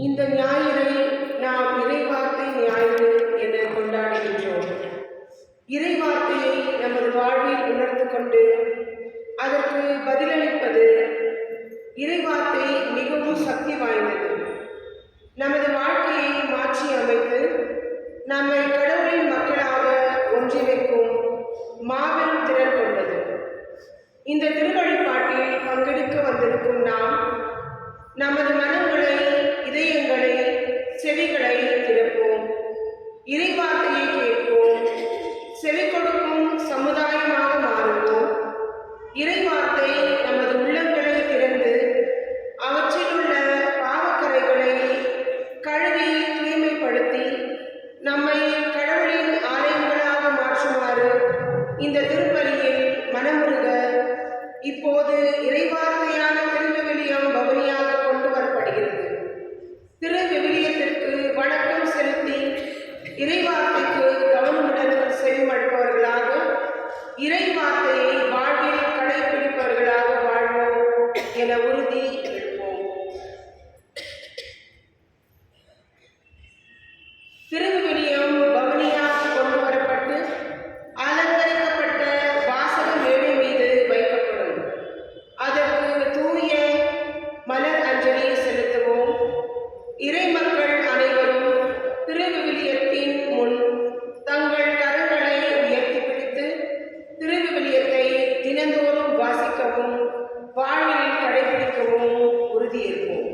இந்த ஞாயிறை நாம் இறைவார்த்தை ஞாயிறு என கொண்டாடுகின்றோம். இறைவார்த்தையை நமது வாழ்வில் உணர்ந்து கொண்டு அதற்கு பதிலளிப்பது. இறைவார்த்தை மிகவும் சக்தி வாய்ந்தது. நமது வாழ்க்கையை மாற்றி அமைத்து நம்மை கடவுளின் மக்களாக ஒன்றிணைக்கும் மாபெரும் திறன் கொண்டது. இந்த திருவழிபாட்டில் பங்கெடுக்க வந்திருக்கும் நாம் நமது மனங்களை, இதயங்களை, செவிகளை திறப்போம். இறைவார்த்தையை கேட்போம். செவி கொடுக்கும் சமுதாயமாக மாறுவோம். இறைவார்த்தை நமது உள்ளங்களை திறந்து அவற்றில் உள்ள பாவக்கரைகளை கழுவி தூய்மைப்படுத்தி நம்மை கடவுளின் ஆலயங்களாக மாற்றுமாறு இந்த திருப்பலியில் மனமுருக இப்போது இறைவார்த்தையான திருவிவிலியம் பவனியாக கொண்டு வரப்படுகிறது. திருவிவிலியத்திற்கு வணக்கம் செலுத்தி இறைவார்த்தைக்கு கவனமுடன் செவிமடுப்பவர்களாக, இறைவார்த்தையை வாழ்வில் கடைபிடிப்பவர்களாக வாழ்வோம் என உறுதி எடுப்போம். திருவிவிலியம் பவனியாக கொண்டு வரப்பட்டு அலங்கரிக்கப்பட்ட வாசக மேடை மீது வைக்கப்படும். அதற்கு தூய மலர் அஞ்சலி செலுத்துவோம். இறைமக்கள் அனைவரும் திருவிவிலியத்தின் முன் தங்கள் கரங்களை உயர்த்தி பிடித்து திருவிவிலியத்தை தினந்தோறும் வாசிக்கவும் வாழ்வில் கடைபிடிக்கவும் உறுதியேற்போம்.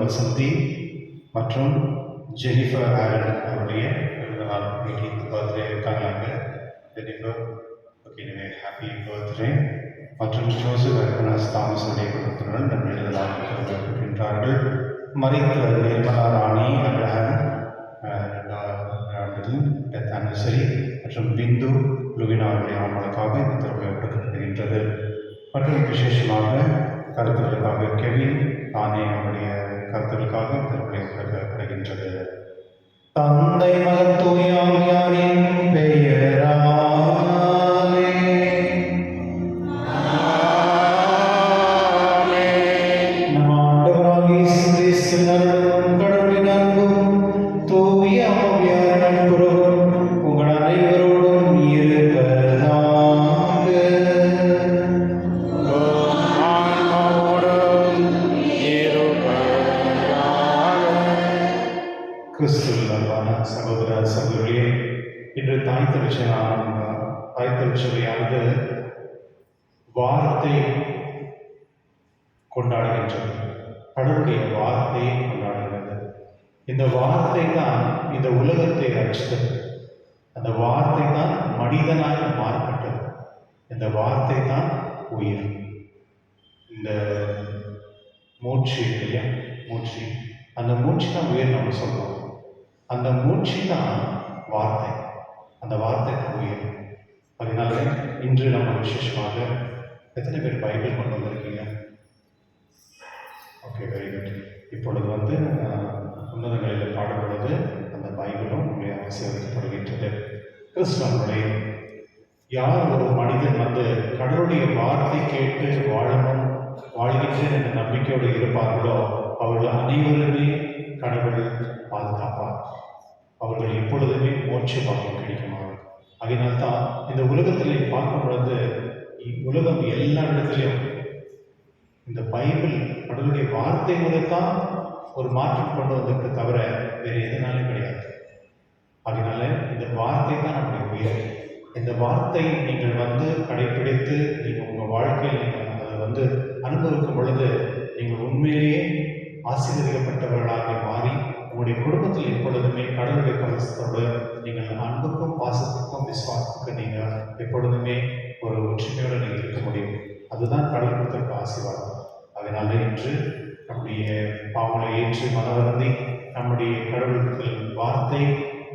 வசந்தி மற்றும் ஜெனிஃபர் ஆரன் அவருடைய பிறந்தநாள் 18th பர்த்டே இருக்காங்க. Jennifer okay, happy birthday. மற்றும் ஜோசப் அர்பனாஸ் தாமஸுடைய குடும்பத்தினர் நன்றிதலாக இருக்கின்றார்கள். மரித்த நிர்மலா ராணி அப்ரஹாம் டெத் ஆனிவர்சரி மற்றும் பிந்து லுவினாவுடைய ஆண்களுக்காக இந்த திருவிழா கொடுக்கப்படுகின்றது. மற்றும் விசேஷமாக கருத்துக்களுக்காக கெவின் தானே அவருடைய கருத்துக்களுக்காக திருவிழா கொடுக்கப்படுகின்றது. தந்தை மகன் தூய நட்புறவும் உங்கள் அனைவரோடும் இருப்பதாக. கிறிஸ்துவில் அன்பான சகோதர சகோதரியே, இன்று தாய் திருச்சபையானது வார்த்தை கொண்டாடுகின்றது. கடவுளுடைய வார்த்தையை கொண்டாடுகிறது. இந்த வார்த்தை தான் இந்த உலகத்தை ரட்சித்தது. அந்த வார்த்தை தான் மனிதனாக மாறப்பட்டது. இந்த வார்த்தை தான் உயிர். இந்த மூச்சு இல்லையா, மூச்சு, அந்த மூச்சு தான் உயிர் நம்ம சொல்றோம். அந்த மூச்சு தான் வார்த்தை, அந்த வார்த்தை தான் உயிர். அதனால இன்று நம்ம விசேஷமாக எத்தனை பேர் பைபிள் கொண்டு வந்திருக்கீங்க? Okay, very good. இப்பொழுது உன்னதங்களில் பாடப்படுவது அந்த பைபிளும் உங்களை ஆசீர்வதிக்கப்படுகின்றது. கிறிஸ்தவர்களை யார் ஒரு மனிதன் கடவுளுடைய வார்த்தை கேட்டு வாழ்கின்றேன் என்ற நம்பிக்கையோடு இருப்பார்களோ அவர்கள் அனைவருமே கடவுள் பாதுகாப்பார். அவர்கள் எப்பொழுதுமே மோட்ச பாக்கியம் கிடைக்குமாறு. அதனால்தான் இந்த உலகத்திலே பார்க்கும் பொழுது உலகம் எல்லா இடத்துலையும் இந்த பைபிள் கடவுளுடைய வார்த்தை மூலத்தான் ஒரு மாற்றம் கொண்டு வந்திருக்கு தவிர வேறு எதனாலும் கிடையாது. அதனால இந்த வார்த்தை தான் நம்முடைய உயிர். இந்த வார்த்தை நீங்கள் கடைப்பிடித்து நீங்கள் உங்கள் வாழ்க்கையில் நீங்கள் அதை அனுபவிக்கும் பொழுது நீங்கள் உண்மையிலேயே ஆசீர்வதிக்கப்பட்டவர்களாக மாறி உங்களுடைய குடும்பத்தில் எப்பொழுதுமே கடவுளுடைய பரிசுத்தோடு நீங்கள் அன்புக்கும் பாசத்துக்கும் விசுவாசத்துக்கும் நீங்கள் எப்பொழுதுமே ஒரு ஒற்றுமையோடு நீங்கள் இருக்க முடியும். அதுதான் கடவுள் கொடுத்திருக்க ஆசீர்வாதம். அதனால இன்று நம்முடைய பாவங்களை ஏற்று மனவருந்தி நம்முடைய கடவுளுக்கு வார்த்தை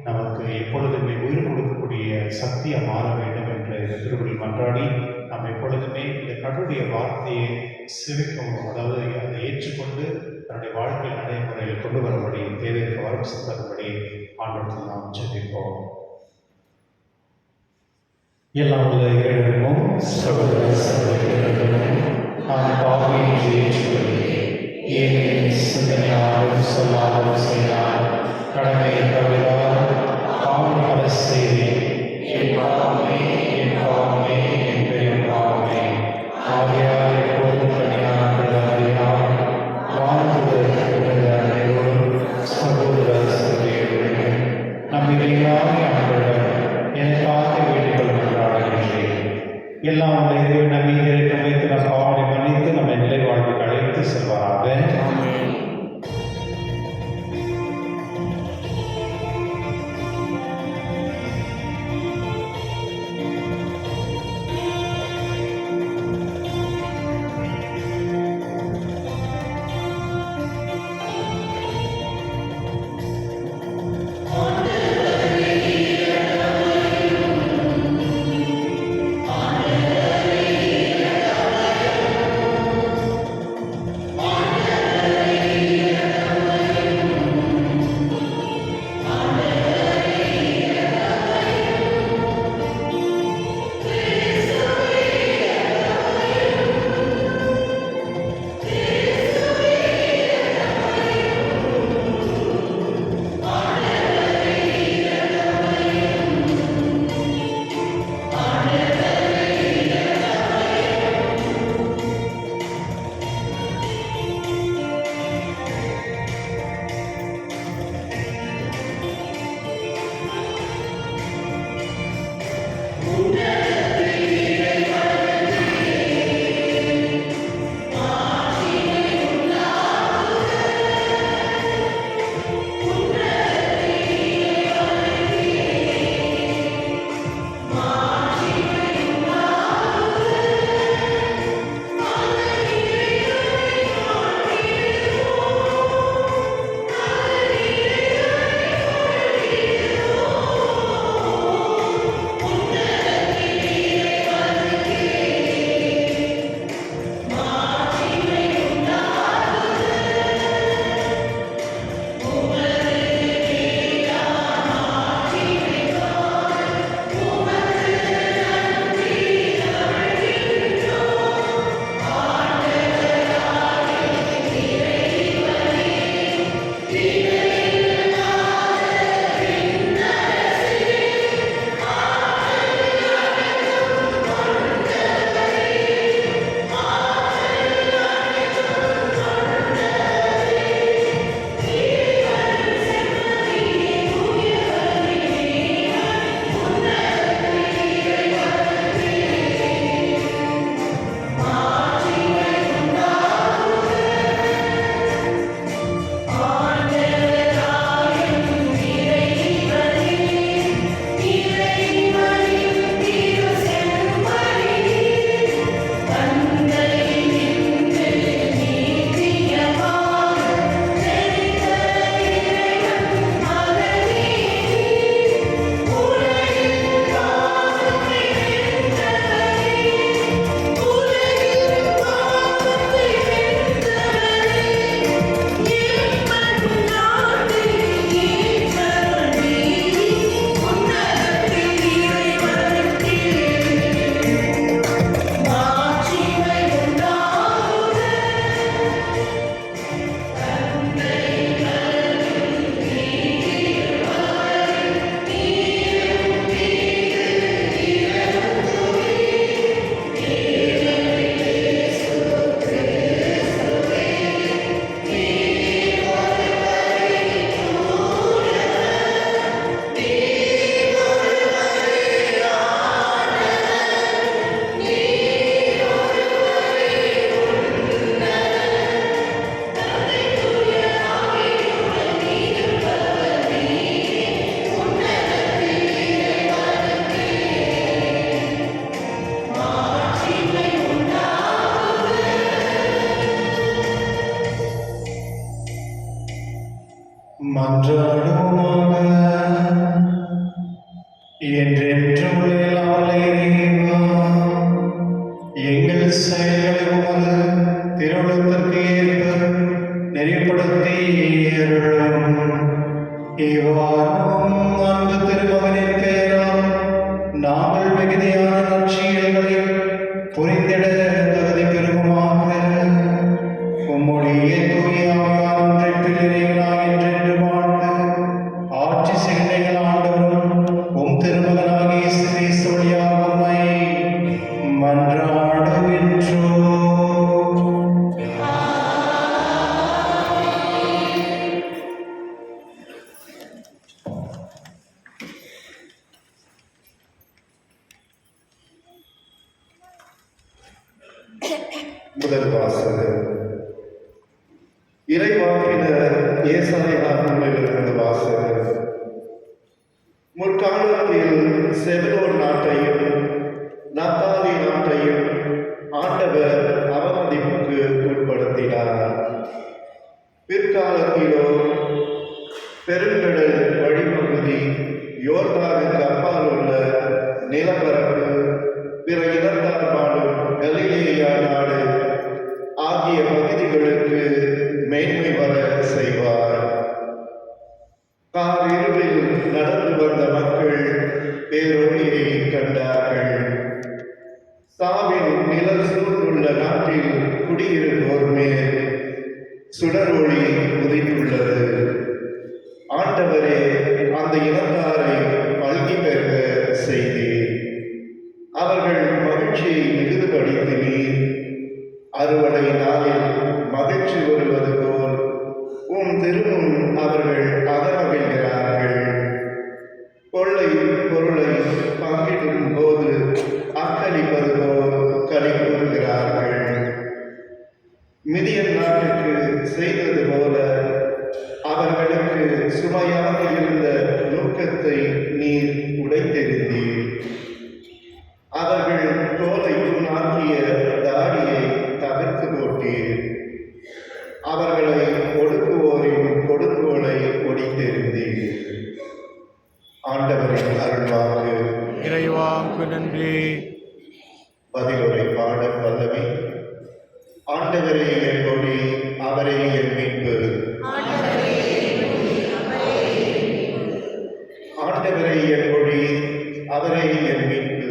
நமக்கு எப்பொழுதுமே உயிர் கொடுக்கக்கூடிய சக்தியாக மாற வேண்டும் என்ற இந்த திருவிழில் மன்றாடி நாம் எப்பொழுதுமே இந்த கடவுளுடைய வார்த்தையை சிவிக்கும், அதாவது அதை ஏற்றுக்கொண்டு தன்னுடைய வாழ்க்கை நடைமுறையில் கொண்டு வரும்படி தேவைக்கு வரம் தரும்படி ஆண்டவர்கள் நாம் ஜெபிப்போம். எல்லாம் உள்ள இறைவனும் சகோதர சகோதரிகளும் நான் பாவியை ஏற்றுக்கொள்கிறேன். ஏனெனில் சிந்தனையாலும் சொல்லாலும் செய்தால் கடமையை தவிரால் பாவம் பல செய்தேன். என் பாவமே என் பாவமே என் பெரும் பாவமே. ஆகையால் எப்போதும் தனியாக அறியாமல் வாழ்ந்துள்ள அனைவரும் சகோதர சகோதரிகளுடன் நம் இறைவனாக ஆண்டவரிடம் எனக்காக வேண்டிக் கொள்கின்றேன். எல்லாம் உள்ள இறைவன் நம் மீது இரக்கம் வைத்து நம் பாவங்களை மன்னித்து நம்மை நிலை வாழ்வுக்கு அழைத்து செல்வாராக. என்றென்றும் எல்லாம் இறைவா, எங்கள் செயல்களை உமது திருவுளத்திற்கு ஏற்ப நெறிப்படுத்தி அருளும். இவ்வாறும் அன்பு திருமகனின் பெயரால் நாங்கள் மிகுதியான நற்செயல்களை புரிந்திட தகுதி பெறுவோமாக. உம்முடைய தூய ஆவியார் ஒன்றிப்பில் இறைவனாய் என்றென்று வாழ்ந்து ஆட்சி செய்கிற ஆண்டவரும் உம் திருமகனாகிய இயேசு கிறிஸ்து வழியாக உம்மை மன்றாடுகின்றோம். முதல் வாசகம். இறைவாக்கினர் ஏசாயா நூலிலிருந்து வாசகம். முற்காலத்தில் செபுலோன் நாட்டையும் நப்தாலி நாட்டையும் ஆண்டவர் அவமதிப்புக்கு உட்படுத்தினார். பிற்காலத்திலோ பெருங்கடல் வழிப்பகுதி, யோர்தானுக்கு அப்பால் உள்ள நிலப்பரப்பு, பிற இனத்தார் வாழும் கலிலேயா நாடு ஆகிய பகுதிகளுக்கு மேன்மை வர செய்வார். காரிருளில் நடந்து வந்த மக்கள் பேரொழியை கண்டார்கள். சாவின் நிழல் சூழ்ந்துள்ள நாட்டில் குடியிருப்போர் மேல் சுடரொளி உதித்துள்ளது. ஆண்டவரே, அந்த இனத்தாரை பல்கி பெருக செய்தீர். அவர்கள் மகிழ்ச்சியை மிகுதுபடுத்தினீர். அறுவடை நாளில் மகிழ்ச்சி வருவது போல் உம் திருமுன் அவர்கள் அகமகிழ்கிறார்கள். கொள்ளை பொருளை பங்கிடும் போது அக்களிப்பது போல் களி கூறுகிறார்கள். மிதியன் நாட்டுக்கு செய்தது போல அவர்களுக்கு சுமையாக இருந்த நோக்கத்தை நீர் உடைத்தெறிந்தீர். அவர்கள் தோலை தூணாக்கிய தாடியை தகர்த்து போட்டீர். அவர்களை ஒடுக்குவோரின் கொடுங்கோலை ஒடித்தெறிந்தீர். ஆண்டவரின் அருள்வாக்கு. இறைவாக்கு நன்றி. பதிலுரை பாடல் பல்லவி. ஆண்டவரே என் கொடி, அவரே என் மீட்பு. ஆண்டவரே என் கொடி, அவரே என் மீட்பு.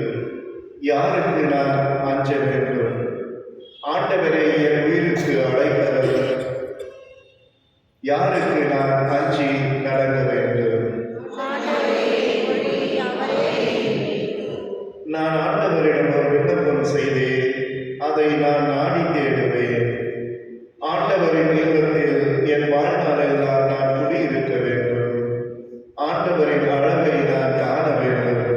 யாருக்கு நான் அஞ்ச வேண்டும்? ஆண்டவரே என் உயிருக்கு அடைக்கலம். யாருக்கு நான் அஞ்சி நடக்க வேண்டும்? நான் ஆண்டவரிடம் ஒரு விண்ணப்பம் செய்தேன், அதை நான் நாடி தேடுவேன். ஆண்டவரின் இல்லத்தில் என் வாழ்நாளெல்லாம் நான் குடியிருக்க வேண்டும். ஆண்டவரின் அழகை நான் காண வேண்டும்.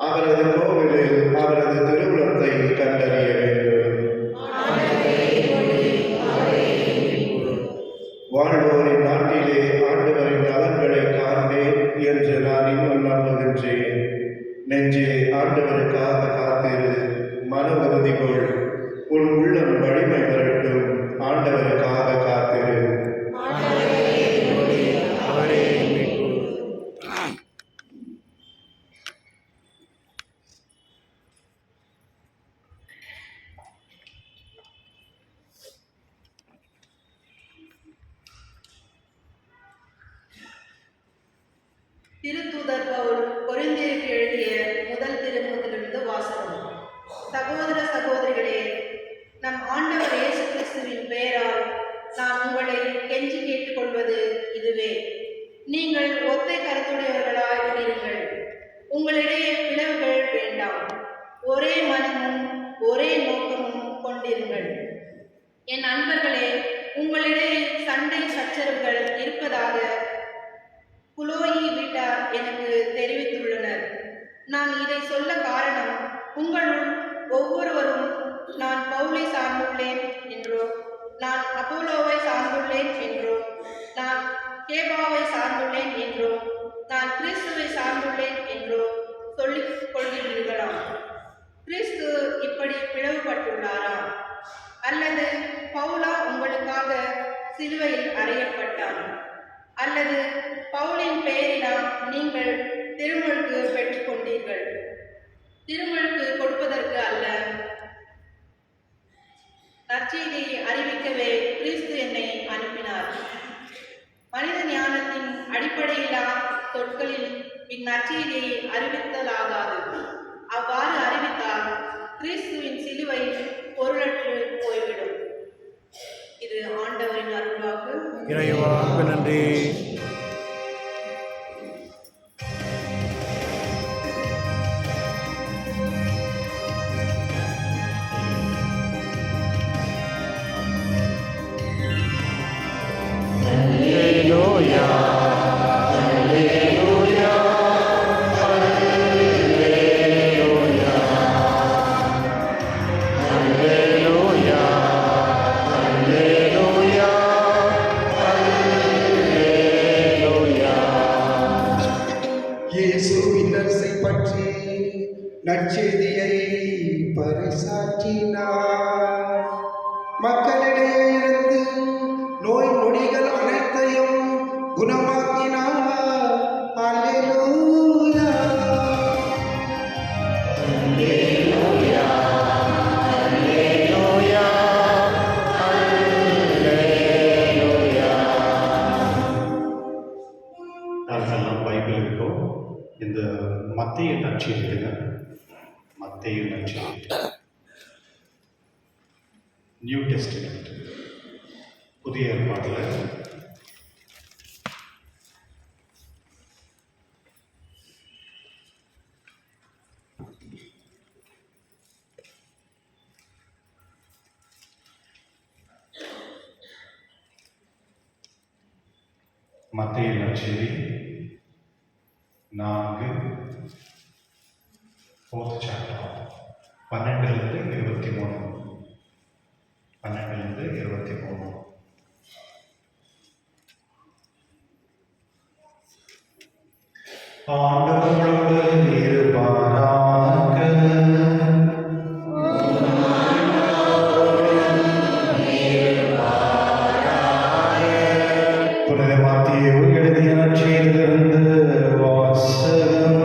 அவரது கோவிலில் அவரது திருவுளத்தை கண்டறிய வேண்டும். வாழ்வோரின் நாட்டிலே ஆண்டவரின் நலன்களை காண்பேன் என்று நான் இன்னும் நம்புகின்றேன். நெஞ்சே, ஆண்டவருக்காக காத்திரு, மன உறுதி கொள், உன் உள்ளம் வலிமை பெறட்டும். ஆண்டவருக்காக காத்திரு. திருத்தூதர் பவுல் கொரிந்தியருக்கு எழுதிய முதல் திருமுகத்திலிருந்து வாசகம். சகோதர சகோதரிகளே, நம் ஆண்டவர் இயேசு கிறிஸ்துவின் பெயரால் நான் உங்களை கெஞ்சி கேட்டுக்கொள்வது இதுவே: நீங்கள் ஒத்தை கருத்துடையவர்களாய் இருங்கள். உங்களிடையே பிளவுகள் வேண்டாம். ஒரே மனமும் ஒரே நோக்கமும் கொண்டிருங்கள். என் அன்பர்களே, உங்களிடையே சண்டை சச்சரவுகள் இருப்பதாக குலோயி வீட்டார் எனக்கு தெரிவித்துள்ளனர். நான் இதை சொல்ல காரணம், உங்களுள் ஒவ்வொருவரும் நான் பவுலை சார்ந்துள்ளேன் என்றோ, நான் அப்போலோவை சார்ந்துள்ளேன் என்றோ, நான் கேபாவை சார்ந்துள்ளேன் என்றோ, நான் கிறிஸ்துவை சார்ந்துள்ளேன் என்றோ சொல்லிக் கொள்கிறீர்களாம். கிறிஸ்து இப்படி பிளவுபட்டுள்ளாரா? அல்லது பவுலா உங்களுக்காக சிலுவையில் அறையப்பட்டார்? அல்லது பவுலின் பெயரினால் நீங்கள் திருமுழுக்கு பெற்றுக்கொண்டீர்கள்? திருமுழுக்கு கொடுப்பதற்கு அல்ல, நற்செய்தியை அறிவிக்கவே கிறிஸ்து என்னை அனுப்பினார். மனித ஞானத்தின் அடிப்படையில்லா சொற்களில் இந்நற்செய்தியை அறிவித்தலாகாது. அவ்வாறு அறிவித்தால் கிறிஸ்துவின் சிலுவை பொருளற்று போய்விடும். இது ஆண்டவரின் அருள்வாக்கு. இறைவாக்கு நன்றி. இயேசுவின் அரசை பற்றி நற்செய்தியை பறைசாற்றினார். மக்களிடையே இருந்து நோய் நொடிகள் அனைத்தையும் குணமாக்கினார். அல்லேலூயா. நாங்கள்லாம் பைபிள் இருக்கோம். இந்த மத்தேயு நற்செய்திங்க, மத்தேயு நற்செய்தி, நியூ டெஸ்டிமெண்ட், புதிய ஏற்பாட்டில் மத்தேயு நற்செய்தி 4 4th chapter 12 23. ஆண்டவரோடு இருப்பாராக. புனித மத்தேயு எழுதிய நற்செய்தியிலிருந்து வாசகம்.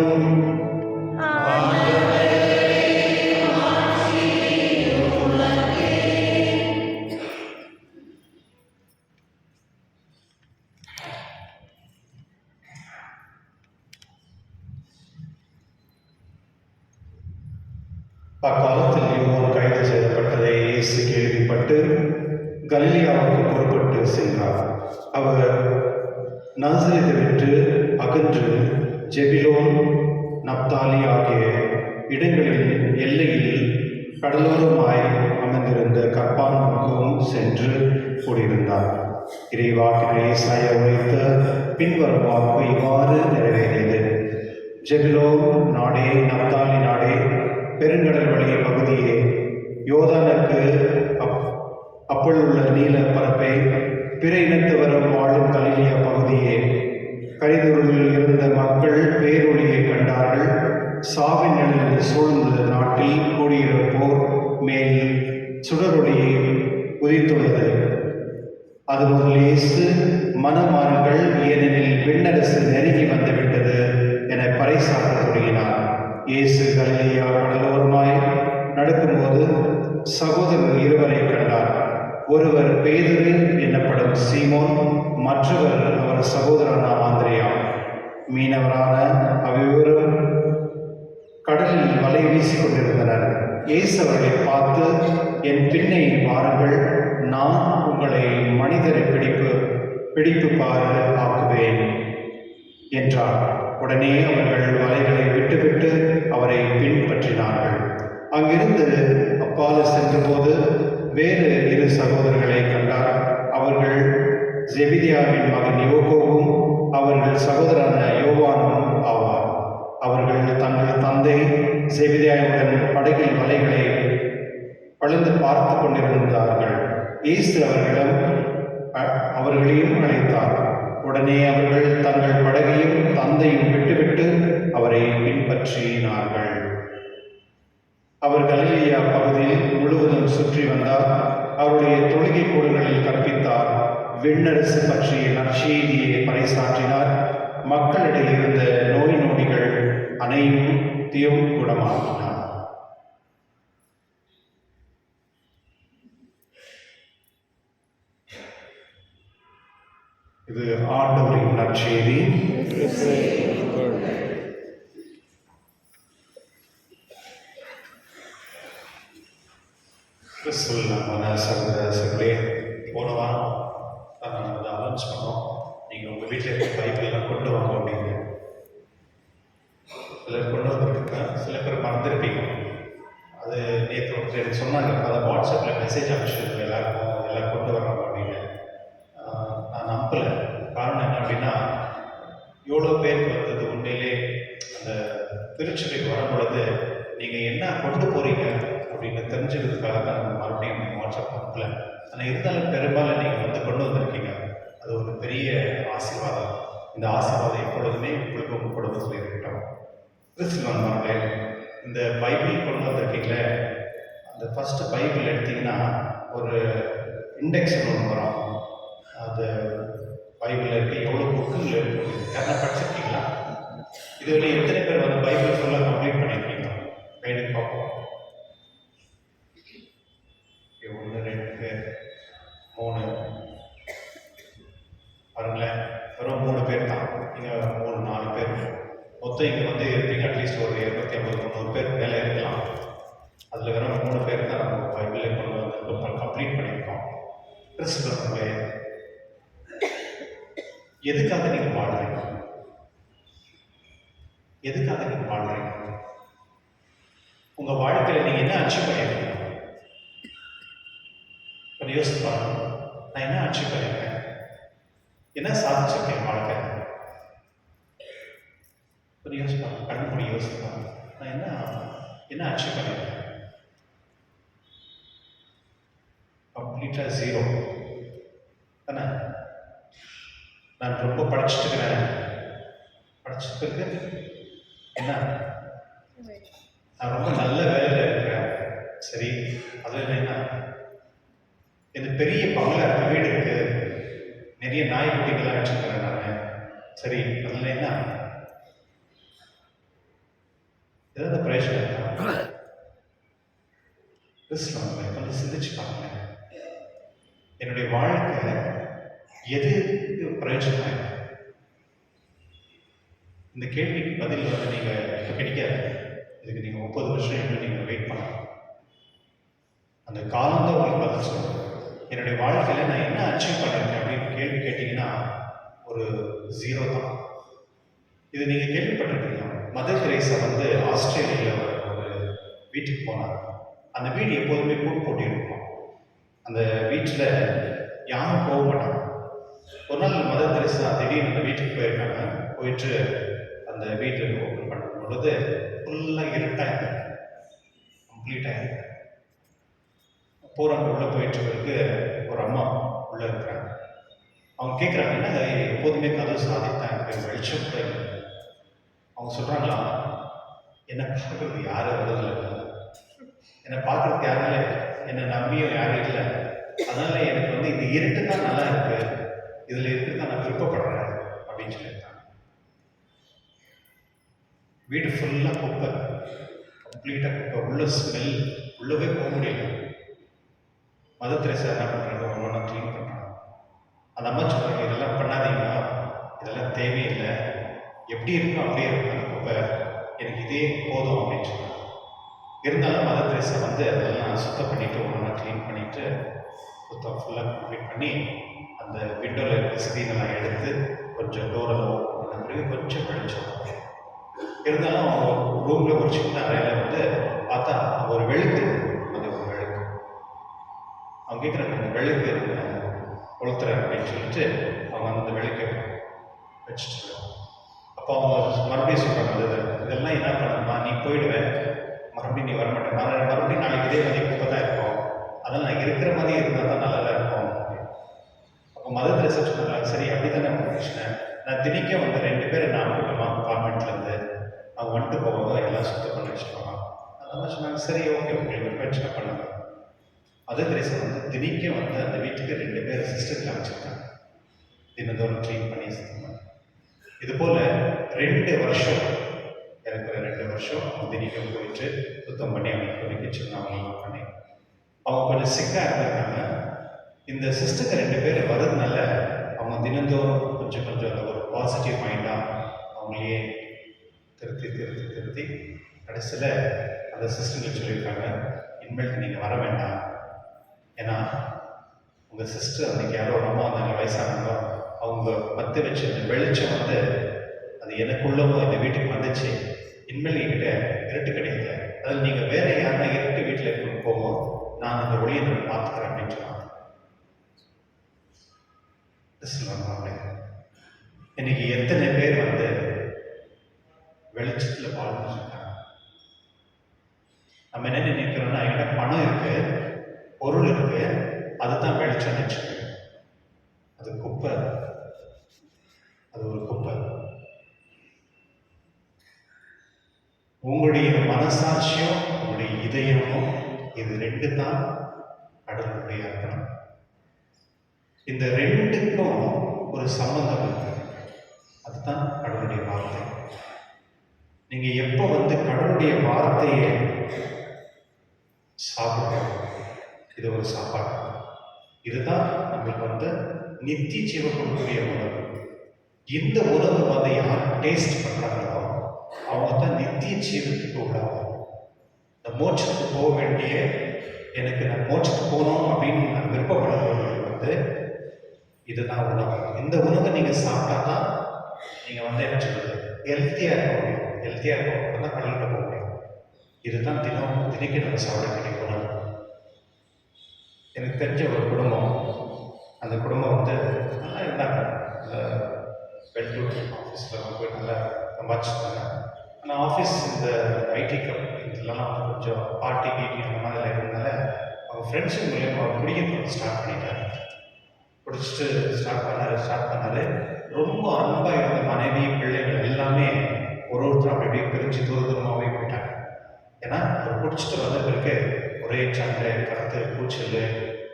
அக்காலத்தில் யோவான் கைது செய்யப்பட்டதை இயேசு கேள்விப்பட்டு கலிலேயாவுக்கு புறப்பட்டு சென்றார். அவர் நாசரேத்தை விட்டு அகன்று ஜெபிலோன், நப்தாலி ஆகிய இடங்களின் எல்லையில் கடலோரமாய் அமைந்திருந்த கர்பானுக்கும் சென்று கூடியிருந்தார். இறைவாக்கினர் ஏசாயா உரைத்த பின்வரும் வாக்கு இவ்வாறு நிறைவேறியது. ஜெபிலோன் நாடே, நப்தாலி நாடே, பெருங்கடல் வழிய பகுதியே, யோர்தானுக்கு அப்புள்ள நீல பரப்பை, பிற இனத்தவரும் வாழும் கலிலேயா பகுதியே, கரிதுருளில் இருந்த மக்கள் பேரொளியை கண்டார்கள். சாவின் நிழலில் சூழ்ந்த நாட்டில் கூடியிருப்போர் மேல் சுடரொளியை உதித்துள்ளது. அது முதல் இயேசு மனமாறுங்கள், ஏனெனில் விண்ணரசு நெருங்கி வந்துவிட்டது என பறைசாற்ற தொடங்கினார். இயேசு கலிலேயா கடலோரமாய் நடக்கும்போது சகோதரர் இருவரை கண்டார். ஒருவர் பேதுரு எனப்படும் சீமோன், மற்றவர் அவர் சகோதரனான ஆந்திரேயா. மீனவரான அவ்விருவரும் கடலில் வலை வீசிக் கொண்டிருந்தனர். இயேசு அவர்களை பார்த்து, என் பின்னே வாருங்கள், நான் உங்களை மனிதரை பிடிப்புக்கார ஆக்குவேன் என்றார். உடனே அவர்கள் வலைகளை விட்டுவிட்டு அவரை பின்பற்றினார்கள். அங்கிருந்து அப்பால் சென்றபோது வேறு 2 சகோதரர்களை கண்டார். அவர்கள் ஜெபிதியாவின் மகன் யோகோவும் அவர்கள் சகோதரனான யோவானும் ஆவார். அவர்கள் தங்கள் தந்தை ஜெபிதியாவுடன் படகில் வலைகளை பழுந்து பார்த்து கொண்டிருந்தார்கள். இயேசு அவர்களையும் அழைத்தார். உடனே அவர்கள் தங்கள் படகையும் தந்தையும் விட்டுவிட்டு அவரை பின்பற்றினார்கள். அவர் கலிலேயா பகுதியில் முழுவதும் சுற்றி வந்தார். அவருடைய தொழுகை கூடங்களில் கற்பித்தார். விண்ணரசு பற்றிய நற்செய்தியை பறைசாற்றினார். மக்களிடையே இருந்த நோய் நொடிகள் அனைத்தும் நித்தியம் குணமாக்கினார். இது ஆண்டவரின் நற்செய்தி. கிறிஸ்துவில் நம்ம சகோதரர்களே, போன வாரம் நம்ம அதை அனௌன்ஸ் பண்ணோம். நீங்கள் உங்கள் வீட்டில் இருக்க பைபிளெல்லாம் கொண்டு வாங்க அப்படின்னு. சிலர் கொண்டு வந்துருக்குங்க, சில பேர் மறந்துருப்பீங்க. அது நேற்று ஒருத்தர் எனக்கு சொன்னாங்க, அதை வாட்ஸ்அப்பில் மெசேஜ் அனுப்பிச்சிருக்கு எல்லாருக்கும், எல்லாம் கொண்டு வர்றாங்க அப்படின்னு. நான் நம்பலை. காரணம் என்ன அப்படின்னா, எவ்வளோ பேருக்கு வந்தது உண்மையிலே அந்த திருச்சபைக்கு வரும் பொழுது நீங்கள் என்ன கொண்டு போகிறீங்க அப்படின்னு தெரிஞ்சுக்கிறதுக்காக தான் நம்ம மறுபடியும் வாட்ஸ்அப் அனுப்பலை. ஆனால் இருந்தாலும் பெரும்பாலும் நீங்கள் வந்து கொண்டு வந்திருக்கீங்க. அது ஒரு பெரிய ஆசீர்வாதம். இந்த ஆசீர்வாதம் எப்பொழுதுமே உங்களுக்கு உங்கள் குடும்பத்தில் இருக்கட்டும். கிறிஸ்துவன்மார்களே, இந்த பைபிள் கொண்டு வந்திருக்கீங்களே, அந்த ஃபஸ்ட்டு பைபிள் எடுத்திங்கன்னா ஒரு இண்டெக்ஸ் ஒன்று வரும். அது பைபிளில் இருக்க எவ்வளோ புக்குகள் இருக்குது யாரும் படிச்சிருக்கீங்களா? இதுவரை எத்தனை பேர் வந்து பைபிள் ஃபுல்லாக கம்ப்ளீட் பண்ணியிருக்கீங்க? கைடுக்கு பார்ப்போம். 1 2 பேர் 3 பாருங்களேன், வெறும் 3 பேர் தான். நீங்கள் 3 4 பேர் மொத்தம் இங்கே வந்து இருப்பீங்க. அட்லீஸ்ட் ஒரு 250 300 பேர் மேலே இருக்கலாம். அதில் வெறும் 3 பேர் தான் நம்ம பைபிளை கொண்டு வந்து கம்ப்ளீட் பண்ணியிருக்கோம். கிறிஸ்துவர்களே, எதுக்காக நீங்கள் வாழ்றீங்க? எதுக்காக நீங்கள் வாழ்றீங்க? உங்கள் வாழ்க்கையில் நீங்கள் என்ன அச்சீவ் பண்ணியிருக்கீங்க? கொஞ்சம் யோசித்து பாருங்க. நான் என்ன அச்சீவ் பண்ணியிருக்கேன்? என்ன சாதிச்சிருக்கேன் வாழ்க்கை? கொஞ்சம் யோசிச்சு பாருங்க. கண்ணு மூடி யோசித்து பாருங்க. நான் என்ன அச்சீவ் பண்ணியிருக்கேன்? கம்ப்ளீட்டாக 0 தானே. நான் ரொம்ப படிச்சுட்டுக்கிறேன். படிச்சுட்டு என்ன, நான் ரொம்ப நல்ல வேலையில் இருக்கிறேன். சரி, அதில் என்ன, எனக்கு பெரிய பங்களா இருக்கு, வீடு இருக்கு, நிறைய நாய்க்குட்டிகள்லாம் வச்சுருக்கிறேன் நான். சரி, அதில் என்ன, ஏதாவது பிரயோஜனம் இருக்கா? கிறிஸ்துவ கொஞ்சம் சிந்திச்சு பாருங்க. என்னுடைய வாழ்க்கை எது பிரயோஜனமாக இருக்கு? இந்த கேள்விக்கு பதில் வந்து நீங்கள் இப்போ கிடைக்காது. இதுக்கு நீங்கள் 30 வருஷம் இன்னும் நீங்கள் வெயிட் பண்ணலாம். அந்த காலம் தான் உங்களுக்கு பதில் சொல்லுங்கள். என்னுடைய வாழ்க்கையில் நான் என்ன அச்சீவ் பண்ணியிருக்கேன் அப்படின்னு கேள்வி கேட்டிங்கன்னா ஒரு 0 தான். இது நீங்கள் கேள்விப்பட்டிருக்கீங்க. மதர் தெரேசா வந்து ஆஸ்திரேலியாவில் ஒரு வீட்டுக்கு போனாங்க. அந்த வீடு எப்போதுமே கூட்டு போட்டி இருக்கும். அந்த வீட்டில் யாரும் போக மாட்டாங்க. ஒரு நாள் மதர் தெரேசா திடீர்னு அந்த வீட்டுக்கு போயிருக்காங்க. போயிட்டு அந்த வீட்டை ஓப்பன் பண்ணும் பொழுது ஃபுல்லாக இருட்டாக இருக்கு, கம்ப்ளீட்டாக இருக்கு. போகிறவங்க உள்ளே போயிட்டு ஒரு அம்மா உள்ளே இருக்கிறாங்க. அவங்க கேட்குறாங்க, என்னங்க எப்போதுமே கதவு சாதித்தான் இருக்கு, வெளிச்சம் கூட இல்லை. அவங்க சொல்கிறாங்களா, என்னை பார்க்குறது யாரும் வருதில்லை, என்னை பார்க்குறதுக்கு யாரும் இல்லை, என்னை நம்பியும் யாரும் இல்லை. அதனால எனக்கு வந்து இந்த இருட்டு தான் நல்லா இருக்கு, இதில் இருக்கிறது தான் நான் விருப்பப்படுறேன் அப்படின்னு சொல்லியிருக்காங்க. வீடு ஃபுல்லாக குப்பை, கம்ப்ளீட்டாக குப்பை, உள்ள ஸ்மெல், உள்ளவே போக முடியல. மதர் தெரேசா என்ன பண்ணுறாங்க, ஒவ்வொன்றா க்ளீன் பண்ணுறாங்க. அந்த அம்மா சொல்கிறாங்க, இதெல்லாம் பண்ணாதீங்க, இதெல்லாம் தேவையில்லை, எப்படி இருக்கும் அப்படியே இருக்கும் அந்த குப்பை, எனக்கு இதே போதும் அப்படின்னு சொன்னாங்க. இருந்தாலும் மதர் தெரேசா வந்து அதெல்லாம் சுத்தம் பண்ணிவிட்டு ஒவ்வொன்றா க்ளீன் பண்ணிவிட்டு சுத்தம் ஃபுல்லாக கம்ப்ளீட் பண்ணி அந்த விண்டோவில் இருக்க ஸ்க்ரீனெல்லாம் எடுத்து கொஞ்சம் டோரெல்லாம் ஓப்பன் பண்ண பிறகு கொஞ்சம் வெளிச்சம். இருந்தாலும் அவங்க ரூமில் ஒரு சின்ன அறையில் வந்து பார்த்தா ஒரு வெளுக்கு, அது ஒரு வெளுக்கு. அவங்க கேட்குறாங்க, அந்த வெளுக்கு கொளுத்துறேன் அப்படின்னு சொல்லிட்டு அவங்க அந்த வெளுக்கை வச்சுட்டு அப்போ அவங்க மறுபடியும் சொல்கிறாங்க, இதெல்லாம் என்ன பண்ணணுமா, நீ போயிடுவேன், மறுபடியும் நீ வரமாட்டேன், மறுபடியும் நாளைக்கு இதே மாதிரி குப்பை தான் இருக்கும், அதெல்லாம் நான் இருக்கிற மாதிரி இருந்தால் தான் நல்லா இருக்கும். அப்போ மதர் தெரேசா சொன்னாங்க, சரி அப்படி தானே உங்கள் பிரச்சனை, நான் திணிக்க வந்து 2 பேரை நான் அனுப்பிட்டோமா கான்வென்ட்லேருந்து, அவங்க வந்துட்டு போவாங்க, எல்லாம் சுத்தம் பண்ணி வச்சுருவாங்க. அதெல்லாம் சொன்னாங்க, சரி ஓகே உங்களுக்கு ஒரு பிரச்சனை பண்ணுங்க. மதர் தெரேசா வந்து திணிக்க வந்து அந்த வீட்டுக்கு 2 பேர் சிஸ்டத்தில் அமைச்சிருக்காங்க, தினந்தோறும் க்ளீன் பண்ணி சுத்தம் பண்ணி. இது போல் 2 வருஷம் எனக்கு 2 வருஷம் அவங்க தினிக்கும் போயிட்டு சுத்தம் பண்ணி அவங்களுக்கு ஒதுக்கிச்சு அவங்க பண்ணி அவங்க கொஞ்சம் சிக்காக இருந்திருக்காங்க. இந்த சிஸ்டருக்கு 2 பேர் வர்றதுனால அவங்க தினந்தோறும் கொஞ்சம் கொஞ்சம் அந்த ஒரு பாசிட்டிவ் மைண்டாக அவங்களையே திருத்தி கடைசியில் அந்த சிஸ்டருக்கு சொல்லியிருக்காங்க, இனிமேல் நீங்கள் வர வேண்டாம். ஏன்னா உங்கள் சிஸ்டர் அன்றைக்கி யாரோ ஒரு அம்மா வந்தாங்க, வயசானவங்க, அவங்க பற்ற வச்சு அந்த வெளிச்சம் வந்து அது எனக்குள்ளவும் இந்த வீட்டுக்கு வந்துச்சு. இனிமேல் என்கிட்ட இருட்டு கிடையாது, அதில் நீங்கள் வேற யாருன்னா இருட்டு வீட்டில் இருக்க போவோம், நான் அந்த ஒளியை நான் பார்த்துக்கிறேன் அப்படின்னு சொன்னாங்க. இன்னைக்கு எத்தனை பேர் வந்து வெளிச்சத்தில் வாழ்ந்துட்டு இருக்காங்க? நம்ம என்ன நினைக்கிறோம்னா, என்கிட்ட பணம் இருக்கு, பொருள் இருக்கு, அதுதான் வெளிச்சம் நினைச்சுட்டு. அது குப்பை, அது ஒரு குப்பை. உங்களுடைய மனசாட்சியும் உங்களுடைய இதயமும் இது 2 தான் கடவுளுடைய அர்ப்பணம். இந்த 2க்கும் ஒரு சம்பந்தம் இருக்கு, அதுதான் கடவுளுடைய வார்த்தை. நீங்க எப்போ வந்து கடவுளுடைய வார்த்தையை சாப்பிடுறோம், இது ஒரு சாப்பாடு, இதுதான் நம்மளுக்கு வந்து நித்திய ஜீவன் கொடுக்கக்கூடிய உணவு. இந்த உணவு வந்து யார் டேஸ்ட் பண்றாங்களோ அவங்க தான் நித்திய ஜீவத்துக்கு உள்ளாகும். இந்த மோட்சத்துக்கு போக வேண்டிய, எனக்கு நான் மோட்சத்துக்கு போகணும் அப்படின்னு நான் விருப்பப்படுறவங்களுக்கு வந்து இதுதான் உணவு. இந்த உணவை நீங்க சாப்பிட்டா தான் நீங்க வந்து என்ன சொல்றது, ஹெல்த்தியா இருக்க முடியும். ஹெல்த்தியா இருக்க தான் கடலுக்கு போக முடியும். இதுதான் தினைக்கு நம்ம சாப்பிட வேண்டிய உணவு. எனக்கு தெரிஞ்ச ஒரு குடும்பம், அந்த குடும்பம் வந்து நல்லா இருந்தாங்க, பெல்டூர் ஆஃபீஸில் போய் நல்லா சம்பாதிச்சிருந்தாங்க. ஆனால் ஆஃபீஸ் இந்த ஐடி கம்பெனி இதெல்லாம் வந்து கொஞ்சம் பார்ட்டி கீட்டி அந்த மாதிரிலாம் இருந்தனால அவங்க ஃப்ரெண்ட்ஸும் மூலியம் அவர் குடிக்கிறது ஸ்டார்ட் பண்ணிட்டாங்க. குடிச்சிட்டு ஸ்டார்ட் பண்ணாரு. ரொம்ப அன்பாக இருந்த மனைவி பிள்ளைகள் எல்லாமே ஒருத்தர் அப்படியே பிரிஞ்சு தூரமாகவே போயிட்டாங்க. ஏன்னா அவர் குடிச்சிட்டு வந்த பிறகு ஒரே சண்டை, கருத்து, கூச்சல்,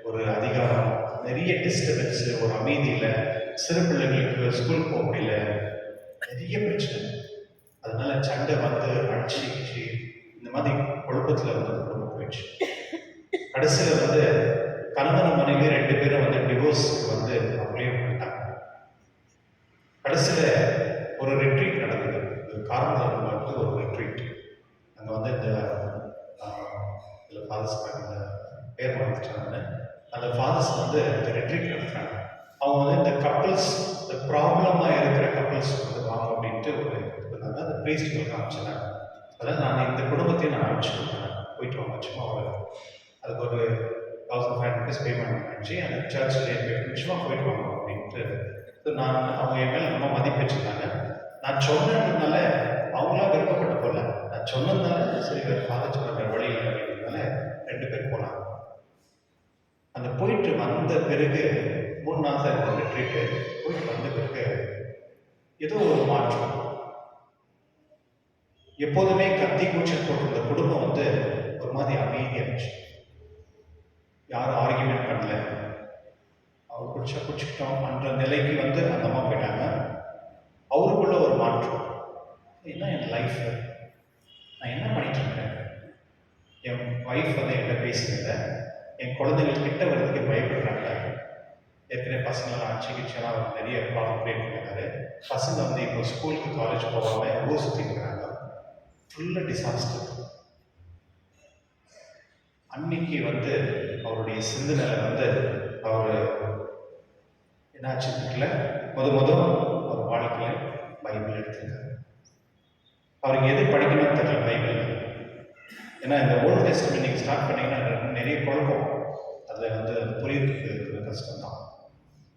ஒரு அதிகாரம், நிறைய டிஸ்டர்பன்ஸு, ஒரு அமைதியில், சிறு பிள்ளைங்களுக்கு ஸ்கூல் போக முடியல, நிறைய பிரச்சனை. அதனால சண்டை வந்து அடிச்சு இந்த மாதிரி குழப்பத்தில் வந்து குடும்பம் போயிடுச்சு. கடைசியில் வந்து கணவன் மனைவி 2 பேரும் வந்து டிவோர்ஸ்க்கு வந்து அப்படியே போயிட்டாங்க. கடைசியில் ஒரு ரிட்ரீட் நடந்தது, காரணம் வந்து ஒரு ரிட்ரீட். அங்கே வந்து இந்த ஃபாதர்ஸ் இந்த பேர் வந்துட்டாங்க. அந்த ஃபாதர்ஸ் வந்து இந்த ரிட்ரீட் நடத்துகிறாங்க. அவங்க வந்து இந்த கப்பிள்ஸ், இந்த ப்ராப்ளமாக இருக்கிற கப்பிள்ஸ் வந்து வாங்க அப்படின்ட்டு ஒரு இருந்தாங்க. அந்த ப்ரீஸ்டுகளுக்கு அனுப்பிச்சினாங்க. அதாவது நான் இந்த குடும்பத்தையும் நான் அனுப்பிச்சு கொடுத்தேன், போயிட்டு வாங்க, சும்மா ஒரு அதுக்கு ஒரு 1500 rupees பேமெண்ட் ஆச்சு. அந்த சர்ச்சில் சும்மா போயிட்டு வாங்க அப்படின்ட்டு நான் அவங்க என் மேலே ரொம்ப மதிப்பு வச்சுருந்தாங்க. நான் சொன்னதுனால அவங்களா விருப்பப்பட்டு போகல, நான் சொன்னதுனால சரி வேறு ஃபாதர் சொன்ன வழியில் அப்படின்றதுனால 2 பேர் போனாங்க. அந்த போயிட்டு வந்த பிறகு 3 நாள் தான் ரிட்ரீட்டு. போயிட்டு வந்த பிறகு ஏதோ ஒரு மாற்றம். எப்போதுமே கத்தி கூச்சல் போட்டிருந்த குடும்பம் வந்து ஒரு மாதிரி அமைதியாச்சு. யாரும் ஆர்கியூமெண்ட் பண்ணல, அவர் குடிச்சிட்டோம் அந்த நிலைக்கு வந்து அந்த அம்மா போயிட்டாங்க. அவருக்குள்ள ஒரு மாற்றம். என்ன என் லைஃப், நான் என்ன பண்ணிட்டு இருக்கேன், என் ஒய்ஃப் வந்து என்கிட்ட பேசுகிறத, என் குழந்தைகள் கிட்ட வர்றதுக்கு பயப்படுறாங்க. ஏற்கனவே பசங்களாம் சிகிச்சைலாம் நிறைய ப்ராப்ளம் க்ரியேட் பண்ணிருக்காரு. பசங்க வந்து இப்போ ஸ்கூலுக்கு காலேஜ் போகாமல் ஊர் சுற்றிக்கிறாங்க. ஃபுல்லாக டிசாஸ்டர். அன்னைக்கு வந்து அவருடைய சிந்தனையில வந்து அவர் என்னாச்சுல அவர் வாழ்க்கையில் பைபிள் எடுத்துருக்காரு. அவருக்கு எது படிக்கணும்னு தெரியல பைபிள். ஏன்னா இந்த ஓல்டு டெஸ்டமென்ட் நீங்கள் ஸ்டார்ட் பண்ணீங்கன்னா நிறைய குழப்பம், அதில் வந்து புரியுறதுக்கு கஷ்டம்தான்.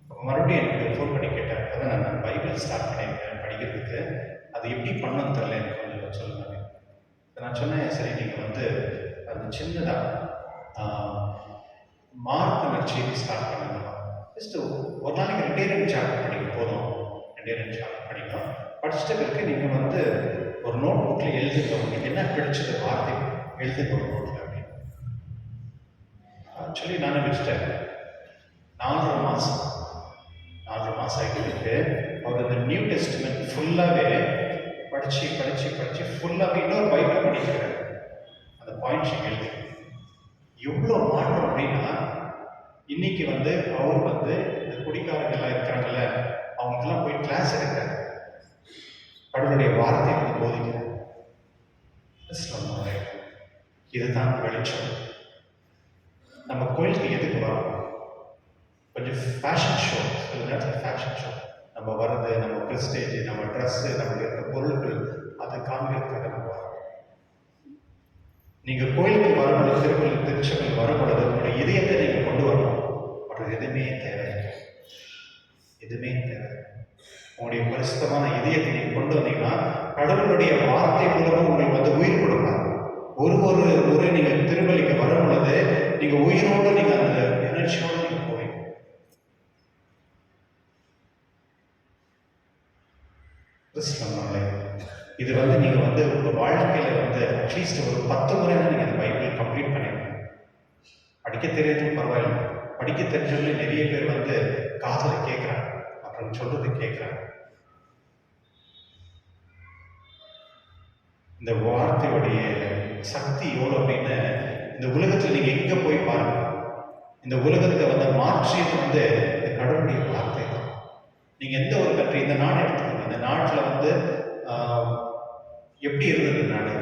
அப்போ மறுபடியும் எனக்கு ஃபோன் பண்ணி கேட்டேன், அதான் நான் பைபிள் ஸ்டார்ட் பண்ணியிருக்கேன் படிக்கிறதுக்கு, அது எப்படி பண்ணணும்னு தெரியல, எனக்கு கொஞ்சம் சொல்லுங்க. நான் சொன்னேன், சரி நீங்கள் வந்து அது சின்னதாக மார்க் நற்செய்தி ஸ்டார்ட் பண்ணுங்க. ஜஸ்ட் ஒரு நாளைக்கு 2 சாப்டர் படிக்க போதும், 2 சாப்டர் படிக்கலாம். படிச்சுட்டு பிறகு நீங்கள் வந்து ஒரு நோட் புக்கில் எழுதுங்க, உங்களுக்கு என்ன பிடிச்சது வார்த்தை எழுதுங்க ஒரு நோட்டில் அப்படின்னு ஆக்சுவலி நானும் வச்சுட்டேன். 4.5 மாதம் ஆகிட்டு அவர் அந்த நியூ டெஸ்ட்மெண்ட் ஃபுல்லாகவே படித்து ஃபுல்லாக இன்னொரு பைபிள் படிக்கிறேன். அந்த பாயிண்ட் ஷீட் எழுதி எவ்வளோ மாற்றம் அப்படின்னா, இன்னைக்கு அவர் இந்த குடிக்காரங்கெல்லாம் இருக்கிறாங்கல்ல, அவங்களுக்கெல்லாம் போய் கிளாஸ் எடுக்கிறார், கடவுளுடைய வார்த்தையை போதிக்கிறார். இதுதான் வெளிச்சம். நம்ம கோயிலுக்கு எதுக்கு வரோம்? கொஞ்சம் ஃபேஷன் ஷோ, சில நேரத்தில் ஃபேஷன் ஷோ, நம்ம வர்றது, நம்ம ப்ரெஸ்டேஜ், நம்ம ட்ரெஸ்ஸு, நமக்கு இருக்க பொருட்கள், அதை காமிக்கிறதுக்காக நம்ம வரோம். நீங்கள் கோயிலுக்கு வரும்பொழுது, திருப்பதி திருச்சபையில் வரும்பொழுது உங்களுடைய இதயத்தை நீங்கள் கொண்டு வரணும். மற்றது எதுவுமே தேவை, எதுவுமே தேவை. உங்களுடைய பரிசுத்தமான இதயத்தை நீங்கள் கொண்டு வந்தீங்கன்னா கடவுளுடைய வார்த்தை மூலமாக உங்களுக்கு உயிர் கொடுப்பார். ஒரு முறை நீங்கள் திருப்பலிக்கு வரும் பொழுது நீங்கள் உயிரோடு, நீங்கள் அந்த எனர்ஜியோடு நீங்கள் போவீங்க. இது நீங்கள் உங்கள் வாழ்க்கையில் அட்லீஸ்ட் ஒரு 10 முறை நீங்கள் அந்த பைபிள் கம்ப்ளீட் பண்ணிருக்கீங்க. படிக்க தெரியாதும் பரவாயில்லை, படிக்க தெரிஞ்சவங்களே நிறைய பேர் காதில் கேட்குறாங்க, அப்புறம் சொல்றது கேட்குறாங்க. இந்த வார்த்தையுடைய சக்தி எவ்வளோ அப்படின்னு இந்த உலகத்தில் நீங்கள் எங்கே போய் பாருங்க. இந்த உலகத்தை மாற்றியது இந்த கடவுளுடைய வார்த்தை தான். நீங்கள் எந்த ஒரு கண்ட்ரி, இந்த நாடு எடுத்துக்கோங்க, இந்த நாட்டில் எப்படி இருந்தது இந்த நாடு?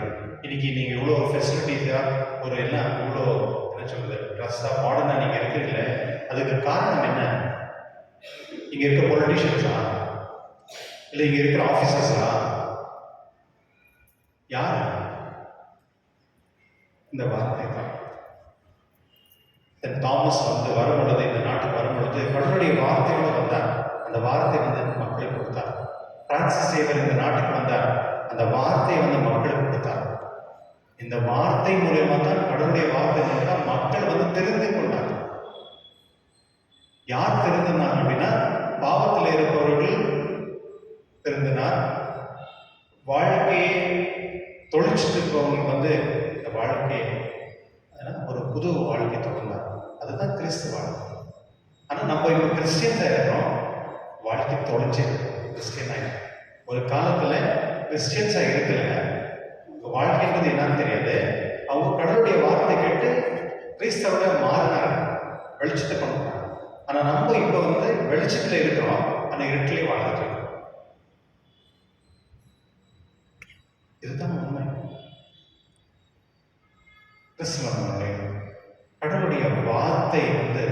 இன்னைக்கு நீங்கள் இவ்வளோ ஃபெசிலிட்டிஸாக ஒரு எல்லாம் இவ்வளோ என்ன சொல்றது ட்ரெஸ்ஸாக மாடர்னாக நீங்கள் இருக்கிறீங்களே, அதுக்கு காரணம் என்ன? இங்கே இருக்க பொலிட்டிஷியன்ஸா, இல்லை இங்கே இருக்கிற ஆஃபீஸர்ஸா, யார்? இந்த வார்த்தை தான். தாமஸ் வரும்பொழுது, இந்த நாட்டுக்கு வரும்பொழுது கடவுளுடைய வார்த்தையோடு வந்தார். அந்த வார்த்தை மக்களுக்கு கொடுத்தார். பிரான்சிஸ் சேவர் இந்த நாட்டுக்கு வந்தார். அந்த வார்த்தையை மக்களுக்கு கொடுத்தார். இந்த வார்த்தை மூலமா தான், கடவுளுடைய வார்த்தை மூலம் மக்கள் தெரிந்து கொண்டார். யார் தெரிந்தார் அப்படின்னா, பாவத்தில் இருப்பவர்கள் தெரிந்தனார். வாழ்க்கையை தொழிச்சிட்டு இருப்பவங்களுக்கு இந்த வாழ்க்கையை ஒரு புது வாழ்க்கை தொடர்ந்தார். அதுதான் கிறிஸ்து வாழ்க்கை. ஆனால் நம்ம இப்போ கிறிஸ்டியன்ஸாக இருக்கிறோம், வாழ்க்கை தொலைச்சி கிறிஸ்டியன் ஆகிடும். ஒரு காலத்தில் கிறிஸ்டியன்ஸாக இருக்கல, வாழ்க்கைன்றது என்னன்னு தெரியாது. அவங்க கடவுளுடைய வார்த்தை கேட்டு கிறிஸ்தவோட மாறினாங்க, வெளிச்சத்தை கொண்டாங்க. ஆனால் நம்ம இப்போ வெளிச்சத்தில் இருக்கிறோம், ஆனால் இருட்டிலே வாழ்ந்துட்டு இருக்கோம். இதுதான் உண்மை. கிறிஸ்துவனுடைய கடவுளுடைய வார்த்தை அது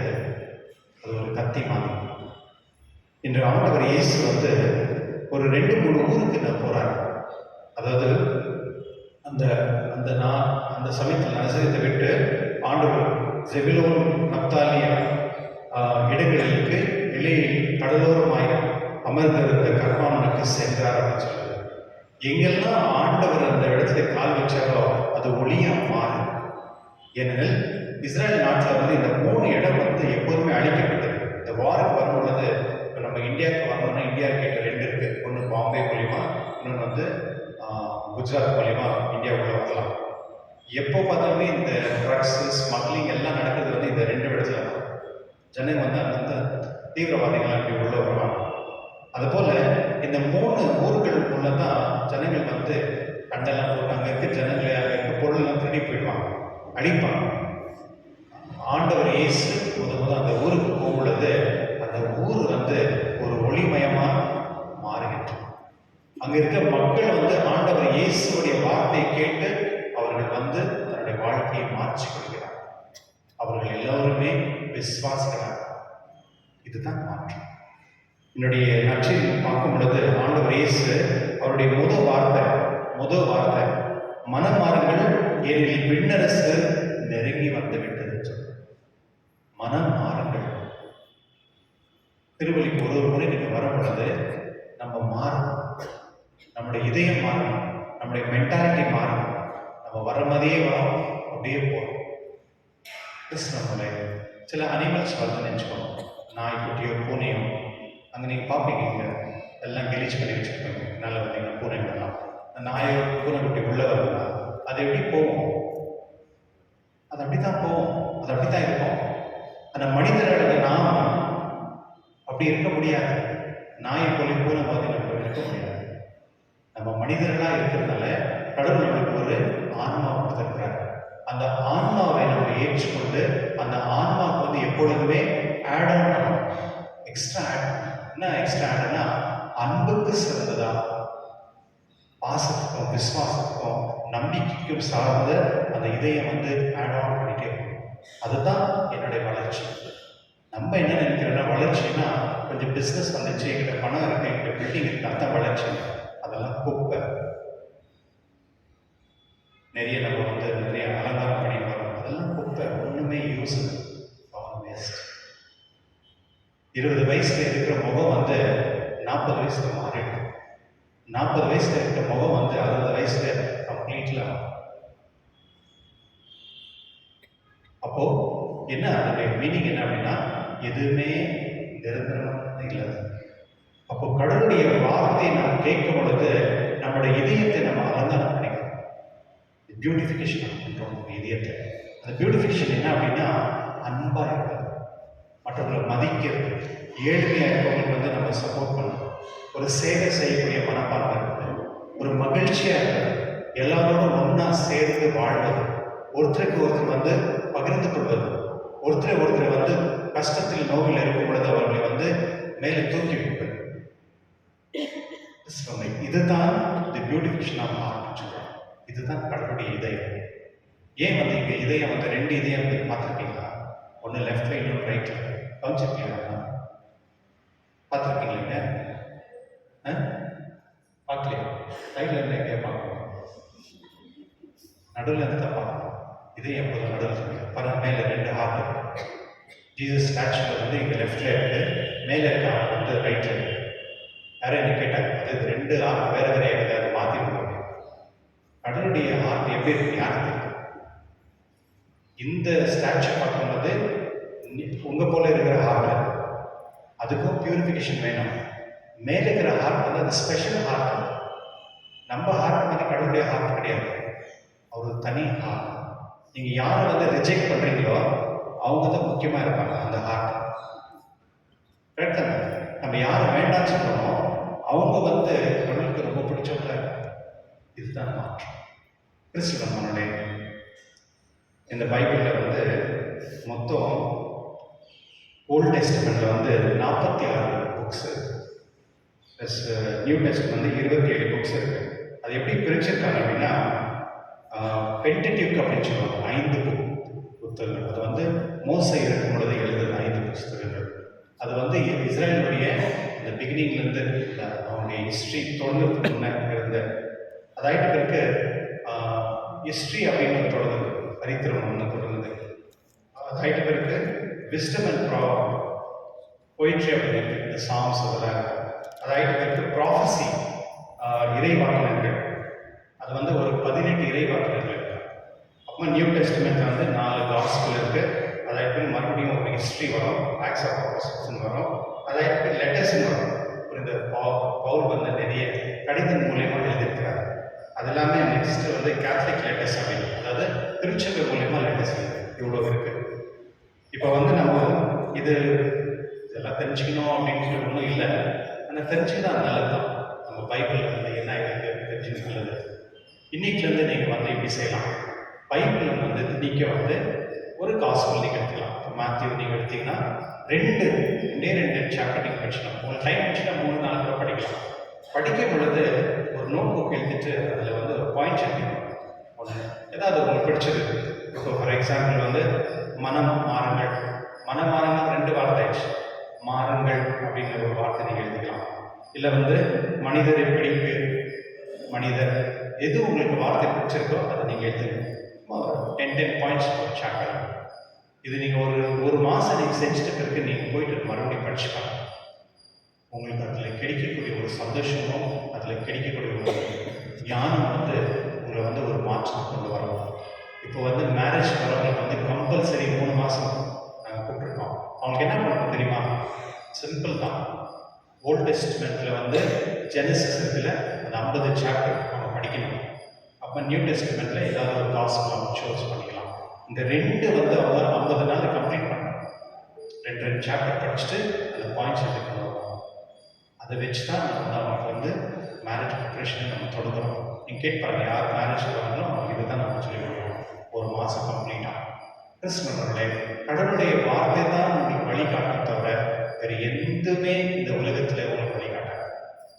ஒரு கத்தி மாதிரி. இன்று ஆண்டவர் இயேசு ஒரு 2-3 ஊருக்கு நான் போறாரு. அதாவது அந்த சமயத்தில் நசரேத்தை விட்டு ஆண்டவர் செபுலோன், நப்தாலி இடங்களுக்கு வெளியில் கடலோரமாய் அமர்ந்திருந்த கர்மானுக்கு சென்றார் அப்படின்னு சொல்லுது. எங்கெல்லாம் ஆண்டவர் அந்த இடத்துல கால் வச்சாரோ அது ஒளியா மாறும். ஏனெனில் இஸ்ரேல் நாட்டில் இந்த 3 இடம் எப்போதுமே அழிக்கப்பட்டது. இந்த வாருக்கு வரும் பொழுது, இப்போ நம்ம இந்தியாவுக்கு வரணும்னா இந்தியா கேட்ட 2 இருக்கு. ஒன்று பாம்பே மூலியமா, இன்னொன்று குஜராத் மூலியமா இந்தியா உள்ள வரலாம். எப்போ பார்த்தாலுமே இந்த ட்ரக்ஸ் ஸ்மக்லிங் எல்லாம் நடக்கிறது இந்த 2 இடத்துல தான். ஜனங்க அந்த தீவிரவாதிகள் அப்படி உள்ள வருவாங்க. அதுபோல் இந்த 3 ஊர்களுக்குள்ள தான் ஜனங்கள் கண்டெல்லாம் போட்டு அங்கே இருக்க ஜனங்களே, அங்கே இருக்க பொருள்லாம் திருடி போயிடுவாங்க, அழிப்பாங்க. ஆண்டவர் இயேசு முதல் அந்த ஊருக்கு போகும்பொழுது அந்த ஊர் ஒரு ஒளிமயமாக மாறுகின்றது. அங்கே இருக்க மக்கள் ஆண்டவர் இயேசுடைய வார்த்தையை கேட்டு அவர்கள் தன்னுடைய வாழ்க்கையை மாற்றி கொள்கிறார். அவர்கள் எல்லோருமே விசுவாசிக்கிறார். இதுதான் மாற்றம். என்னுடைய நற்செய்தியில் பார்க்கும் பொழுது ஆண்டவர் இயேசு அவருடைய முதல் வார்த்தை மனம் மாறுங்கள், ஏனெனில் விண்ணரசு நெருங்கி வந்துவிட்டது. மனம் மாறுங்கள். திருவள்ளிக்கு ஒரு முறை நீங்கள் வரும் பொழுது நம்ம மாறணும், நம்முடைய இதயம் மாறணும், நம்முடைய மென்டாலிட்டி மாறணும். நம்ம வர மாதிரியே வரோம், அப்படியே போகிறோம். நம்மளை சில அனிமல்ஸ் நினச்சிக்கணும், நாய்க்குட்டியோ பூனையோ, அங்கே நீங்கள் பார்ப்பீங்க, இங்கே எல்லாம் கெலிச் பண்ணி வச்சுருப்பீங்க. நல்லா வந்தீங்கன்னா பூனைகள்லாம், நாயோ பூனைக்குட்டி உள்ளே வருதுன்னா அது எப்படி போகும்? அது அப்படி தான் போகும், அது அப்படி தான் இருக்கும். ஆனால் மனிதர்களுக்கு நாம் அப்படி இருக்க முடியாது. நாயை போல பூனை மாதிரி நம்ம இருக்க முடியாது. நம்ம மனிதர்களாக இருக்கிறதுனால கடவுள் நமக்கு ஒரு ஆன்மா கொடுத்துருக்கிறார். அந்த ஆன்மாவை நம்ம ஏற்றுக்கொண்டு அந்த ஆன்மாவுக்கு வந்து எப்பொழுதுமே ஆட் ஆன் பண்ணணும். Extra add. என்ன எக்ஸ்ட்ரா ஆட்னா அன்புக்கு சிறந்ததா, பாசத்துக்கும் விசுவாசத்துக்கும் நம்பிக்கைக்கும் சார்ந்த அந்த இதயம் வந்து ஆட் ஆன் பண்ணிட்டே இருக்கணும். அதுதான் என்னுடைய வளர்ச்சி. நம்ம என்ன நினைக்கிறோன்னா வளர்ச்சின்னா கொஞ்சம் பிஸ்னஸ் வந்துச்சு, எங்கிட்ட பணம் இருக்கு, எங்கிட்ட பில்டிங் இருக்கு, அதுதான் வளர்ச்சி. அதெல்லாம் குப்பை. நிறைய நம்ம வந்து நிறைய அலங்காரம் பண்ணி வரோம், அதெல்லாம் குப்பை. ஒன்றுமே யூஸ் இல்லை, வேஸ்ட். 20 வயசுல இருக்கிற முகம் வந்து 40 வயசுல மாறிடும். 40 வயசுல இருக்கிற முகம் வந்து 60 வயசுல கம்ப்ளீட்ல. அப்போ என்ன அதனுடைய மீனிங் என்ன அப்படின்னா எதுவுமே நிரந்தரமாக இல்லை. அப்போ கடவுளுடைய வார்த்தையை நாம் கேட்கும் பொழுது நம்மளுடைய இதயத்தை நம்ம அலங்காரம் பண்ணிக்கிறோம். பியூட்டிஃபிகேஷன் பண்ணுறோம் இதயத்தை. அந்த பியூட்டிஃபிகேஷன் என்ன அப்படின்னா அன்பாக இருக்கிறது, மற்றவங்களை மதிக்கிறது, ஏழ்மையாக இருக்கவங்களுக்கு வந்து நம்ம சப்போர்ட் பண்ணணும், ஒரு சேவை செய்யக்கூடிய மனப்பான்மை இருக்குது, ஒரு மகிழ்ச்சியாக இருக்கிறது, எல்லாரோடும் ஒன்றா சேர்ந்து வாழ்வது, ஒருத்தருக்கு ஒருத்தர் வந்து பகிர்ந்து கொள்வது, ஒருத்தர் வந்து கஷ்டத்தில் நோவில் இருக்கும் பொழுது அவர்களை வந்து மேலே தூக்கி வைப்பது. இதுதான் தி பியூட்டிஃபிகேஷன் ஆஃப் ஹார்ட். இதுதான் கடவுளுடைய இதயம். ஏன் வந்து இங்கே இதயம் வந்து 2 இதயம் வந்து பார்த்துருக்கீங்களா? ஒன்று லெஃப்ட்ல, இன்னொன்று ரைட்ல. கவனிச்சிருக்கீங்களா? பார்த்துருக்கீங்களா? பார்க்கலையா? ரைட்ல இருந்து எங்கேயா பார்க்கணும், நடுவில் இருந்து தான் பார்க்கணும். இதயம் எப்போதும் நடுவில் இருக்கு. பாருங்க, மேலே 2 ஹார்ட் இருக்கு. ஜீசஸ் ஸ்டாச்சுல வந்து இங்கே லெஃப்ட்ல இருக்கு, மேலே இருக்க ஹார்ட் வந்து ரைட்ல இருக்கு. யாரும் என்ன கேட்டாங்க, அது 2 ஹார்ட் வேற வேற எதாவது மாற்றிருக்கோம். கடவுளுடைய ஹார்ட் எப்படி இருக்கு யாருக்கு தெரியும்? இந்த ஸ்டாச்சு பார்க்கும்போது உங்க போல இருக்கிற ஹார்ட், அதுக்கும் பியூரிஃபிகேஷன் வேணும். மேலே இருக்கிற ஹார்ட் வந்து அது ஸ்பெஷல் ஹார்ட். நம்ம ஹார்ட் வந்து கடவுளுடைய ஹார்ட் கிடையாது, அவர் தனி ஹார்ட். நீங்க யாரை வந்து ரிஜெக்ட் பண்றீங்களோ அவங்க தான் முக்கியமா இருப்பாங்க அந்த ஹார்ட். கரெக்டா? நம்ம யாரை வேண்டாம்னு சொல்றோமோ அவங்க வந்து கடவுளுக்கு ரொம்ப பிடிச்சவங்க. இதுதான் மாற்றம். கிறிஸ்துவனுடைய இந்த பைபிளில் வந்து மொத்தம் ஓல்ட் டெஸ்ட்மெண்ட்ல வந்து 46 புக்ஸ் இருக்கு. ப்ளஸ் நியூ டெஸ்ட்மெண்ட் வந்து 27 புக்ஸ் இருக்கு. அது எப்படி பிரிச்சிருக்காங்க அப்படின்னா பென்டெடியூக் அப்படின்னு சொல்லுவாங்க. 5 புத்தகங்கள். அது வந்து மோசே இருக்கும் பொழுது எழுதுறது 5 புத்தகங்கள். அது வந்து இஸ்ரேலுடைய இந்த பிகினிங்லேருந்து அவனுடைய ஹிஸ்ட்ரி தொடர்ந்து முன்னே இருந்த அதாயிட்டு பிறகு ஹிஸ்ட்ரி அப்படின்னு தொடங்குது, சரித்திரம் ஒன்று தொடங்குது. அதாயிட்டு பிறகு விஸ்டம் அண்ட் பொயிட்ரி அப்படின்னு இந்த சாங்ஸ் அதெல்லாம் இருக்கும். அதாயிட்டு பிறகு ப்ராஃபஸி, இறைவாக்கினர்கள். அது வந்து ஒரு 18 இறைவாக்கினர்கள் இருக்கு. அப்போ நியூ டெஸ்ட்மெண்ட்ல வந்து 4 காஸ்பிள் இருக்கு. அதாயிட்டு மறுபடியும் ஒரு ஹிஸ்ட்ரி வரும், ஆக்ட்ஸ் ஆஃப் அப்போஸ்டல்ஸ் வரும். அதாயிட்டு லெட்டர்ஸ் வரும். இந்த பவுல் வந்து நிறைய கடிதம் மூலியமாக எழுதியிருக்கிறார். அது எல்லாமே நெக்ஸ்ட் வந்து கேத்தலிக் லெட்டர்ஸ் அப்படின்னு, அதாவது திருச்சபை மூலியமா லெட்டர்ஸ் இவ்வளோ இருக்கு. இப்போ வந்து நம்ம இதெல்லாம் தெரிஞ்சுக்கணும் அப்படின்னு ஒன்றும் இல்லை, ஆனால் தெரிஞ்சுக்கிட்டா நல்லது தான். நம்ம பைபிள் வந்து என்ன இருக்கு தெரிஞ்சுக்க நல்லது. இன்னைக்குலேருந்து நீங்கள் வந்து இப்படி செய்யலாம். பைபிள் வந்து இன்னைக்கு வந்து ஒரு காஸ்பிள் நீங்கள் எடுத்துக்கலாம். இப்போ மேத்யூ நீங்கள் எடுத்தீங்கன்னா 2 சாப்டர் நீங்கள் படிச்சலாம். உங்களுக்கு டைம் வச்சுன்னா 3-4 கூட படிக்கலாம். படிக்கும் பொழுது ஒரு நோட் புக் எழுதிட்டு அதில் வந்து ஒரு பாயிண்ட் எழுதிக்கணும். ஒன்று ஏதாவது உங்களுக்கு பிடிச்சது. இப்போ ஃபார் எக்ஸாம்பிள் வந்து மனம் மாறுங்கள். மனம் மாறுங்கள் 2 வார்த்தை ஆயிடுச்சு. மாறுங்கள் அப்படிங்கிற ஒரு வார்த்தை நீங்கள் எழுதிக்கலாம். இல்லை வந்து மனிதரை பிடிப்பு, மனிதர், எது உங்களுக்கு வார்த்தை பிடிச்சிருக்கோ அதை நீங்கள் எழுதுங்க. 10 பாயிண்ட்ஸ் ஒரு சாப்டர். இது நீங்கள் ஒரு மாதம் நீங்கள் செஞ்சுட்டு பிறகு நீங்கள் போயிட்டு மறுபடியும் படிச்சுக்கலாம். உங்களுக்கு அதில் கிடைக்கக்கூடிய ஒரு சந்தோஷமும் அதில் கிடைக்கக்கூடிய ஒரு ஞானம் வந்து உங்களை வந்து ஒரு மாற்றம் கொண்டு வரும். இப்போ வந்து மேரேஜ் வரவங்களுக்கு வந்து கம்பல்சரி 3 மாதம் நாங்கள் கூப்பிட்டுருக்கோம். அவங்களுக்கு என்ன பண்ணணும் தெரியுமா? சிம்பிள் தான். ஓல்ட் டெஸ்ட்மெண்ட்டில் வந்து ஜெனசிஸ் இருக்குல்ல, அந்த 50 சாப்டர் அவங்க படிக்கணும். அப்போ நியூ டெஸ்ட்மெண்ட்டில் ஏதாவது ஒரு காஸ்பிள் அவங்க சூஸ் பண்ணிக்கலாம். இந்த 2 வந்து அவங்க 50 நாள் கம்ப்ளீட் பண்ணணும். 2 சாப்டர் படிச்சுட்டு அந்த பாயிண்ட்ஸ் எடுக்கணும். அதை வச்சு தான் அவங்களுக்கு வந்து மேரேஜ் ப்ரிப்ரேஷனை நம்ம தொடங்குறோம். நீங்கள் கேட்பாங்க யார் மேரேஜ் வராங்களோ அவங்க இதை தான் நம்ம சொல்லி கொடுக்குறோம். ஒரு மாதம் கம்ப்ளீட்டாக கிறிஸ்துவர்களே, கடவுளுடைய வார்த்தை தான் உங்களுக்கு வழிகாட்டும் தவிர வேறு எதுவுமே இந்த உலகத்தில் உங்களுக்கு வழிகாட்டாது.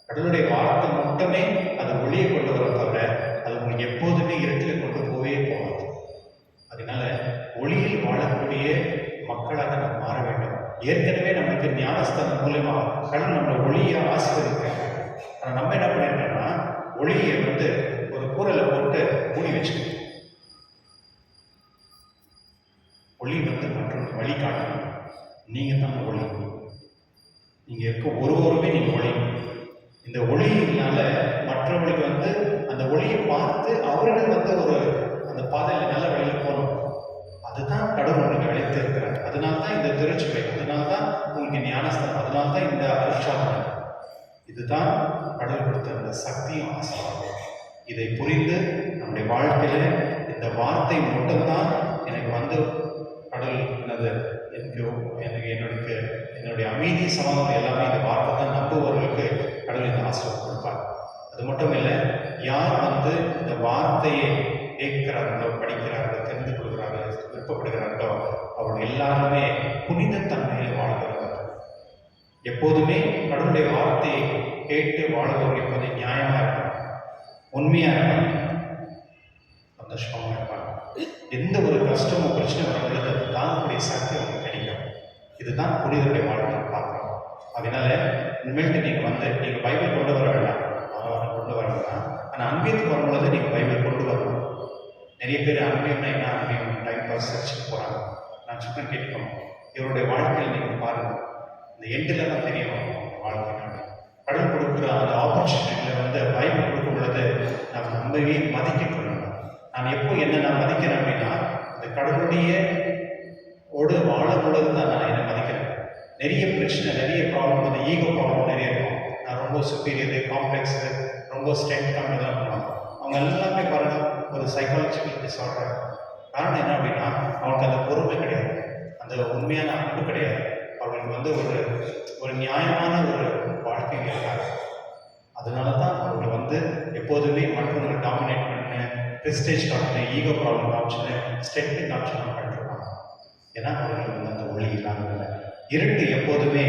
கடவுளுடைய வார்த்தை மட்டுமே அது ஒளியை கொண்டு வர தவிர அது உங்களுக்கு எப்போதுமே இருட்டில் கொண்டு போகவே போகாது. அதனால ஒளியில் வாழக்கூடிய மக்களாக நம்ம மாற வேண்டும். ஏற்கனவே நம்மளுக்கு ஞானஸ்தானம் மூலமா கடவுள் நம்மளை ஒளியை ஆசீர்வதிக்கிறாங்க. ஆனால் நம்ம என்ன பண்ணியிருக்கோம்னா ஒளியை ஒரு கூரையில் போட்டு மூடி வச்சுக்கணும். ஒளி மற்றவங்களுக்கு வழி காட்டணும். நீங்கள் தான் ஒளி. நீங்கள் இருக்க ஒருவருமே நீங்கள் ஒளி. இந்த ஒளியினால மற்றவங்களுக்கு அந்த ஒளியை பார்த்து அவர்கள் ஒரு அந்த பாதையில் நல்ல வழியில் போகணும். அதுதான் கடவுள் உங்களுக்கு அழைத்து இருக்கிறார். அதனால தான் இந்த திருச்சுவை, அதனால தான் உங்களுக்கு ஞானஸ்தானம், அதனால தான் இந்த அருட்சாதனம். இதுதான் கடவுள் கொடுத்த அந்த சக்தியும் ஆசீர்வாதம். இதை புரிந்து நம்முடைய வாழ்க்கையில இந்த வார்த்தை மட்டும்தான் எனக்கு கடவுள் என்னுடைய அமைதி சமாதானம் எல்லாமே இந்த வார்த்தை தான் நம்புவவர்களுக்கு கடவுள் இந்த ஆசீர்வாதம் கொடுப்பார். அது மட்டும் இல்லை, யார் இந்த வார்த்தையை கேட்கிறார்களோ, படிக்கிறார்களோ, தெரிந்து கொள்கிறார்களோ, விருப்பப்படுகிறார்களோ அவர்கள் எல்லாருமே புனித தன்மையில் வாழ்கிறார்கள். எப்போதுமே கடவுளுடைய வார்த்தையை கேட்டு வாழ்பவர்கள் எப்போது நியாயமாக இருப்பாங்க, உண்மையாக இருப்பாங்க, சந்தோஷமாக இருப்பாங்க. எந்த ஒரு கஷ்டமோ பிரச்சனை வரும்பொழுது அது தாங்கக்கூடிய சக்தி அவங்களுக்கு கிடைக்கும். இதுதான் புனிதருடைய வாழ்க்கையை பார்க்குறோம். அதனால இனிமேல்ட்டு நீங்கள் பைபிள் கொண்டு வர வேண்டாம், கொண்டு வர வேண்டாம். ஆனால் அன்பியத்துக்கு வரும்பொழுது நீங்கள் பைபிள் கொண்டு வரணும். நிறைய பேர் அன்பியம்னா என்ன, அன்பியம் டைம் பாஸ் சர்ச்சுக்கு போகிறாங்க. நான் சுத்தம் கேட்கணும், இவருடைய வாழ்க்கையில் நீங்கள் பாருங்கள், இந்த எண்டில் தான் தெரியும் வாழ்க்கை. கடவுள் கொடுக்குற அந்த ஆப்பர்ச்சுனிட்டியில் பைபிள் கொடுக்கும் பொழுது நாம் நம்பவே மதிக்கணும். நான் எப்போ என்ன நான் மதிக்கிறேன் அப்படின்னா, இந்த கடவுளுடைய வாழும் பொழுது தான் நான் என்ன மதிக்கிறேன். நிறைய பிரச்சனை, நிறைய ப்ராப்ளம், ஈகோ ப்ராப்ளம் நிறைய இருக்கும். நான் ரொம்ப சுப்பீரியரு, காம்ப்ளெக்ஸு, ரொம்ப ஸ்ட்ரென்த் கம்மி தான் பண்ணுவாங்க. அவங்க எல்லாமே பாருங்கள் ஒரு சைக்காலஜிக்கல் டிஸார்டர். காரணம் என்ன அப்படின்னா, அவங்களுக்கு அந்த பொறுமை கிடையாது, அந்த உண்மையான அன்பு கிடையாது. அவங்களுக்கு ஒரு நியாயமான ஒரு வாழ்க்கை இருக்காது. அதனால தான் அவங்க எப்போதுமே மற்றவங்களை டாமினேட் பண்ண, ப்ரெஸ்டேஜ் காமிச்சு, ஈகோ ப்ராப்ளம் காமிச்சுன்னு, ஸ்ட்ரென்த்து காமிச்சுன்னு பண்ணிருப்பாங்க. ஏன்னா அவங்களுக்கு அந்த ஒளி இல்லாததில்லை. இருட்டு எப்போதுமே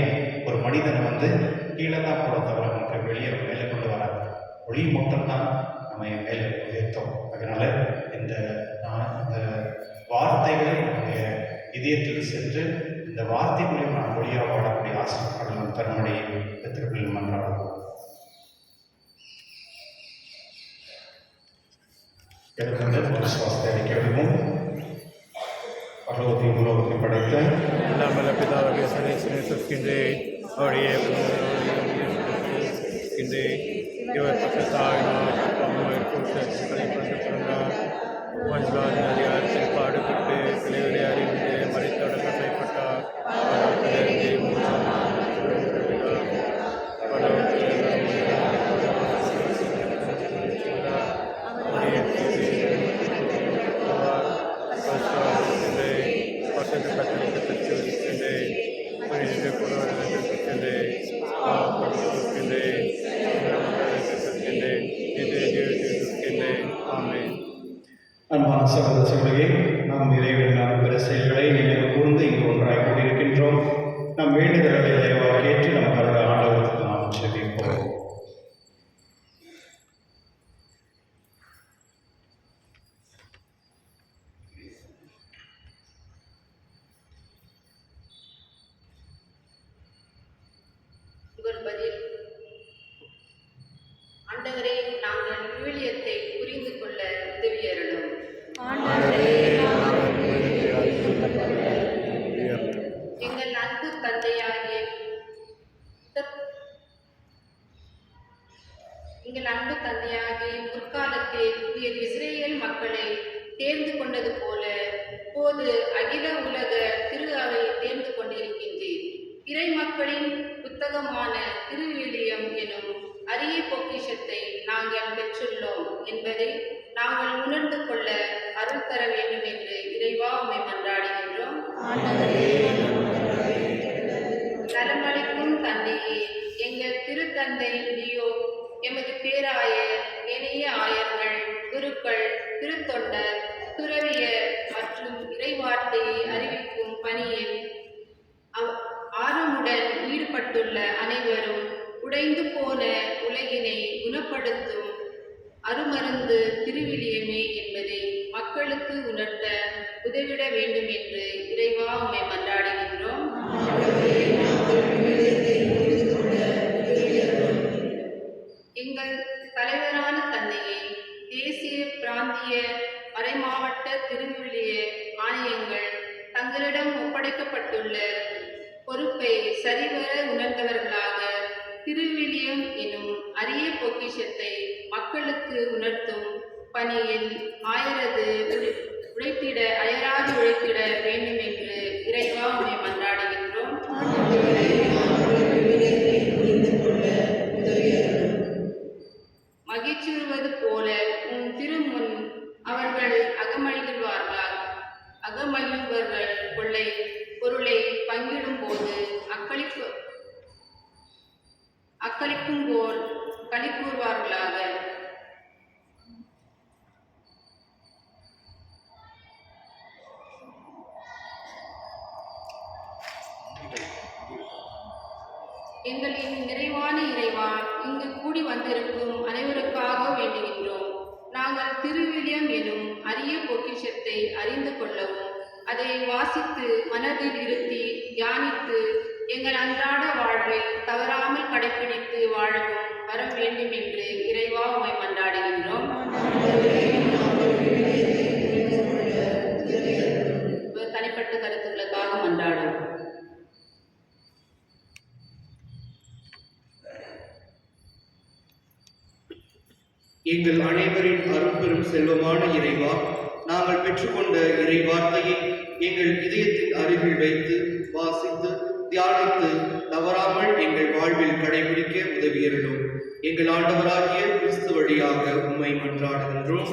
ஒரு மனிதனை கீழே தான் போட தவிர நமக்கு வெளியே மேலே கொண்டு வராது. ஒளி மட்டும்தான் நம்ம மேலே உயர்த்தோம். அதனால இந்த வார்த்தைகளை நம்முடைய இதயத்தில் சென்று இந்த வார்த்தை மூலியம் நாம் ஒளியாக வாழக்கூடிய ஆசிரியர்கள் தன்னுடைய திருப்பில் மன்றாடுவோம். எடுக்கின்ற விசுவாசத்தை அறிக்கையிடுவோம். பரலோகத்தையும் உலகத்தையும் படைத்த நம்மள பிதாவுடைய சனேஸ்வரன் அவருடைய இவர் பக்கத்தாயினார் மஞ்சள் அதிகாரத்தில் பாடுபட்டு சிலைகளை அறிந்து மறைத்தொடக்க செய்யப்பட்டார். அன்பான சகோதர சகோதரிகளே, நாம் இறைவனின் பிற செயல்களை நினைவு கூர்ந்து இங்கு ஒன்றாய் கூடியிருக்கின்றோம். நம் வேண்டுதல்களை தயவாக கேட்டு நம் கருட ஆண்டவருக்கு நாம் செபிப்போம். ஆண்டவரே, நாங்கள் விவிலியத்தை புரிந்து கொள்ள உதவியருளும். எங்கள் அன்பு தந்தையாகிய முற்காலத்தில் நீர் இஸ்ரேல் மக்களை தேர்ந்து கொண்டது போல இப்போது அகில உலக திரு அவையை தேர்ந்து கொண்டிருக்கின்றீர். இறை மக்களின் புத்தகமான திருவிவிலியம் எனும் அரிய பொக்கிஷத்தை நாங்கள் பெற்றுள்ளோம் என்பதை நாங்கள் உணர்ந்து கொள்ள அருள் தர வேண்டும் என்று இறைவா உம்மை மன்றாடுகின்றோம். நலமளிக்கும் தந்தையே, எங்கள் திருத்தந்தை லியோ எமது பேராயர், ஏனைய ஆயர்கள், குருக்கள், திருத்தொண்டர், துறவியர் மற்றும் இறைவார்த்தையை அறிவிக்கும் பணியில் ஆர்வமுடன் ஈடுபட்டுள்ள அனைவரும் உடைந்து போன உலகினை குணப்படுத்தும் அருமருந்து திருவிலியமே என்பதை மக்களுக்கு உணர்த்த உதவிட வேண்டும் என்று இறைவா உம்மை மன்றாடுகின்றோம். எங்கள் தலைவரான தந்தையை தேசிய, பிராந்திய, மறைமாவட்ட திருவிலிய ஆணையங்கள் தங்களிடம் ஒப்படைக்கப்பட்டுள்ள பொறுப்பை சரிவர உணர்ந்தவர்களாக திருவிலியம் எனும் அரிய பொக்கிஷத்தை மக்களுக்கு உணர்த்தும் பணியில் அயராது உழைத்திட வேண்டும் என்று இறைவா உம்மை மன்றாடுகின்றோம். மகிழ்ச்சியுறுவது போல உன் திருமுன் அவர்கள் அகமகிழ்வர்கள் கொள்ளை பொருளை பங்கிடும் போது அக்களிக்கும் போல் களி கூறுவார்களாக. எங்களின் நிறைவான இறைவா, இங்கு கூடி வந்திருக்கும் அனைவருக்காக வேண்டுகின்றோம். நாங்கள் திருவிலியம் எனும் அரிய பொக்கிஷத்தை அறிந்து கொள்ளவும், அதை வாசித்து மனதில் இருத்தி தியானித்து எங்கள் அன்றாட வாழ்வில் தவறாமல் கடைபிடித்து வாழவும் வர வேண்டும் என்று இறைவா உம்மை மன்றாடுகின்றோம். தனிப்பட்ட கருத்துக்களுக்காக மன்றாடுவோம். எங்கள் அனைவரின் அரும்பெரும் செல்வமான இறைவா, நாங்கள் பெற்றுக்கொண்ட இறை வார்த்தையை எங்கள் இதயத்தின் அருகில் வைத்து வாசித்து தியானித்து தவறாமல் எங்கள் வாழ்வில் கடைபிடிக்க உதவியருளும். எங்கள் ஆண்டவராகிய கிறிஸ்து வழியாக உம்மை மன்றாடுகின்றோம்.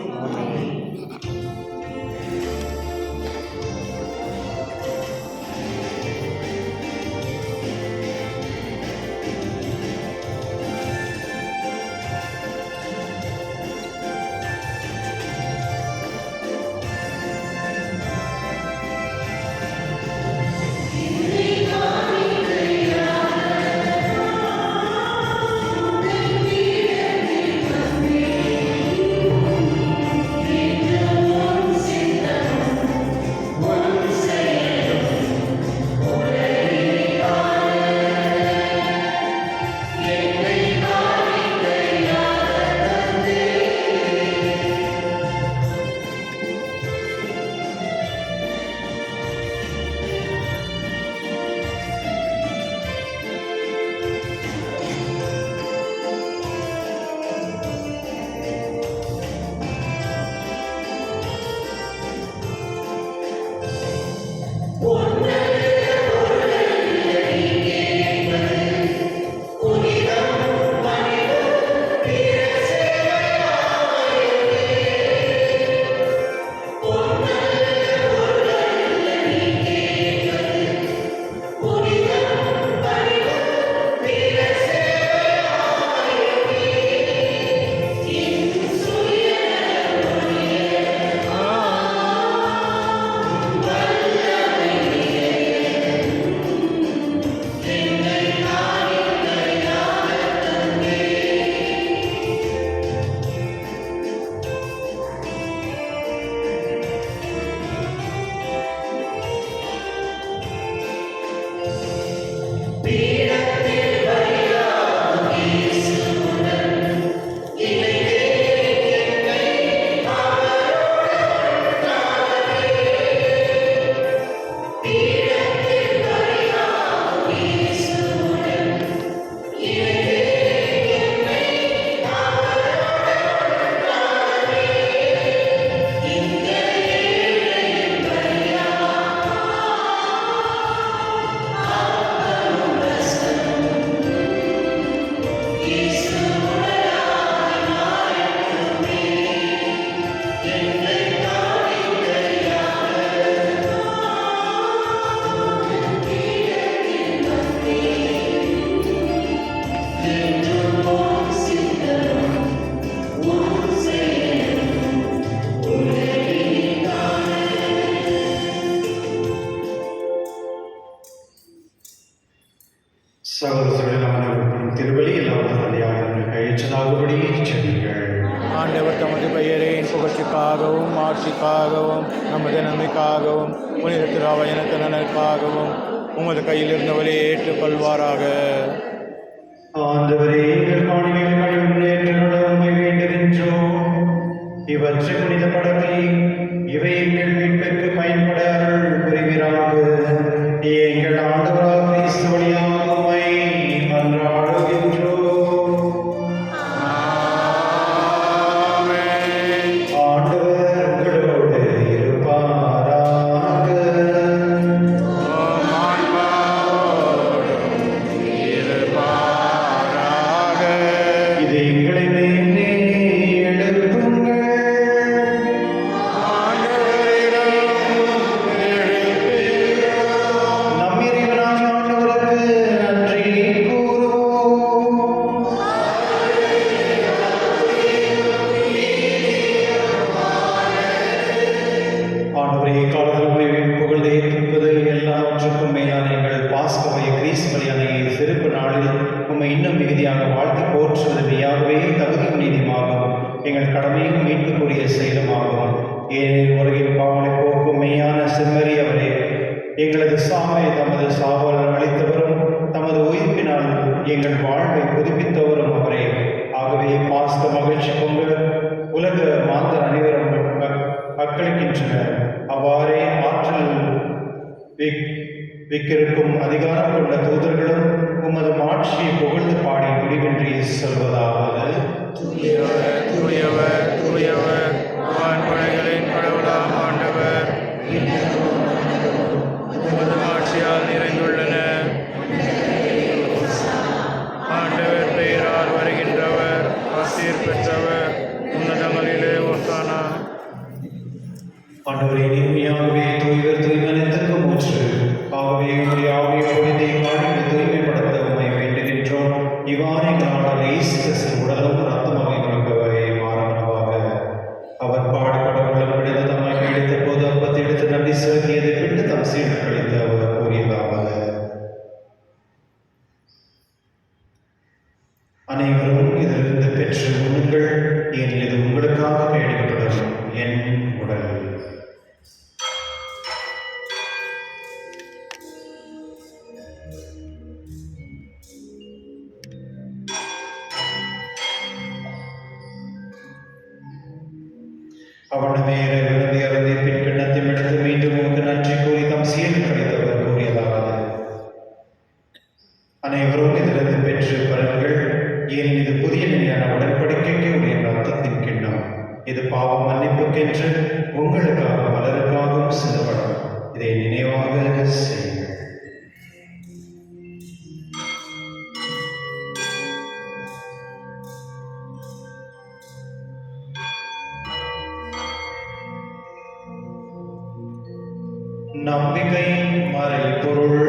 Amen. மீட்புக்காகவும் ஆட்சிக்காகவும் நமது நன்மைக்காகவும் புனித திருவயனத்து நலனுக்காகவும் உமது கையில் இருந்தவரை ஏற்றுக்கொள்வாராக. ஆண்டவரே, எங்கள் காணிகளை கழிவுகளை ஏற்றுக்கொள்ள உம்மை வேண்டுகின்றோம். இவற்றை புனிதப்படுத்தி இவை எங்கள் மீட்பிற்கு பயன்பட அருள் புரிவீராக. எங்கள் ஆண்டவராக கிறிஸ்து வழியாக உம்மை மன்றாடுகின்றோம். ஆண்டவர் உங்களோடு இருப்பாராக. இது எங்களை மேலே எழுப்புங்கள். நம் இறைவனாகிய ஆண்டவருக்கு நன்றி கூறுவோம். ஆண்டவரே, காலத்தில் புகழ்ந்தே என்பது எல்லாவற்றுக்கும் மேலான எங்கள் பாஸ்கவை கிறிஸ்து பலியான சிறப்பு நாளில் உம்மை இன்னும் மிகுதியாக வாழ்த்து போற்றுவது மெய்யாகவே தகுதியும் நீதியுமாகும், எங்கள் கடமையும் மீட்புக்குரிய செயலுமாகும். ஏனெனில் உலகின் பாவனை போக்கும் மெய்யான செம்மறி அவரே, எங்களது சாவை தமது சாவால் அளித்தவரும் தமது உயிர்ப்பினால் எங்கள் வாழ்வை புதுப்பித்தவரும் அவரே. ஆகவே பாஸ்க மகிழ்ச்சி பொங்கல் உலக மாந்தர் அனைவரும் அக்களிக்கின்றனர். அவ்வாறே ஆற்றல் விக்கிருக்கும் அதிகாரம் கொண்ட தூதர்களும் உமது மாட்சியை புகழ்ந்து பாடி முடிவின்றி சொல்வதாவது: தூயவர் தூயவர் தூயவர் வான்படைகளின் கடவுளாம் ஆண்டவர், உமது மாட்சியால் நிறைந்துள்ளன. ஆண்டவர் பெயரால் வருகின்றவர் ஆசீர் பெற்றவர், உன்னதங்களிலே ஒசானா. ஆண்டவரே, நீர்மையாகவே தூய்வர் தூய்மனத்துக்கும் ஊற்று. ஆகவே உம்முடைய ஆவியை பொழிந்தே காணிகளை தூய்மைப்படுத்த உம்மை வேண்டுகின்றோம். இவ்வாறு எங்கள் ஆண்டவர் இயேசு கிறிஸ்து உடலும் ரத்தமாக எங்களுக்கு மாறனவாக. அவர் பாடுபடவுள்ள பிடித்த தம்மை கிடைத்த போது அப்பத்தை எடுத்து நன்றி செலுத்தியதை விட்டு தம் சீடு கழித்து அவர் கூறியதாக: அனைவரும் இதிலிருந்து பெற்று உண்ணுங்கள், ஏனெனில் இது உங்களுக்காக கையெழுக்கப்படும் என் உடல். அவனமே விருந்தி அருந்தி பின் கிண்ணத்தை எடுத்து மீண்டும் உனக்கு நன்றி கூறி தம் சீடு கழித்தவர் கூறியதாக: அனைவரும் இதிலிருந்து பெற்று பருங்கள், ஏன் இது புதிய நிலையான உடன்படிக்கைக்கு உரிய ரத்தத்தின் கிண்ணம். இது பாவ மன்னிப்புக்கென்று உங்களுக்காக பலருக்காகவும் சிந்தப்படும். இதை நினைவாக செய்யுங்கள். நம்பிக்கையின் மறைபொருள்.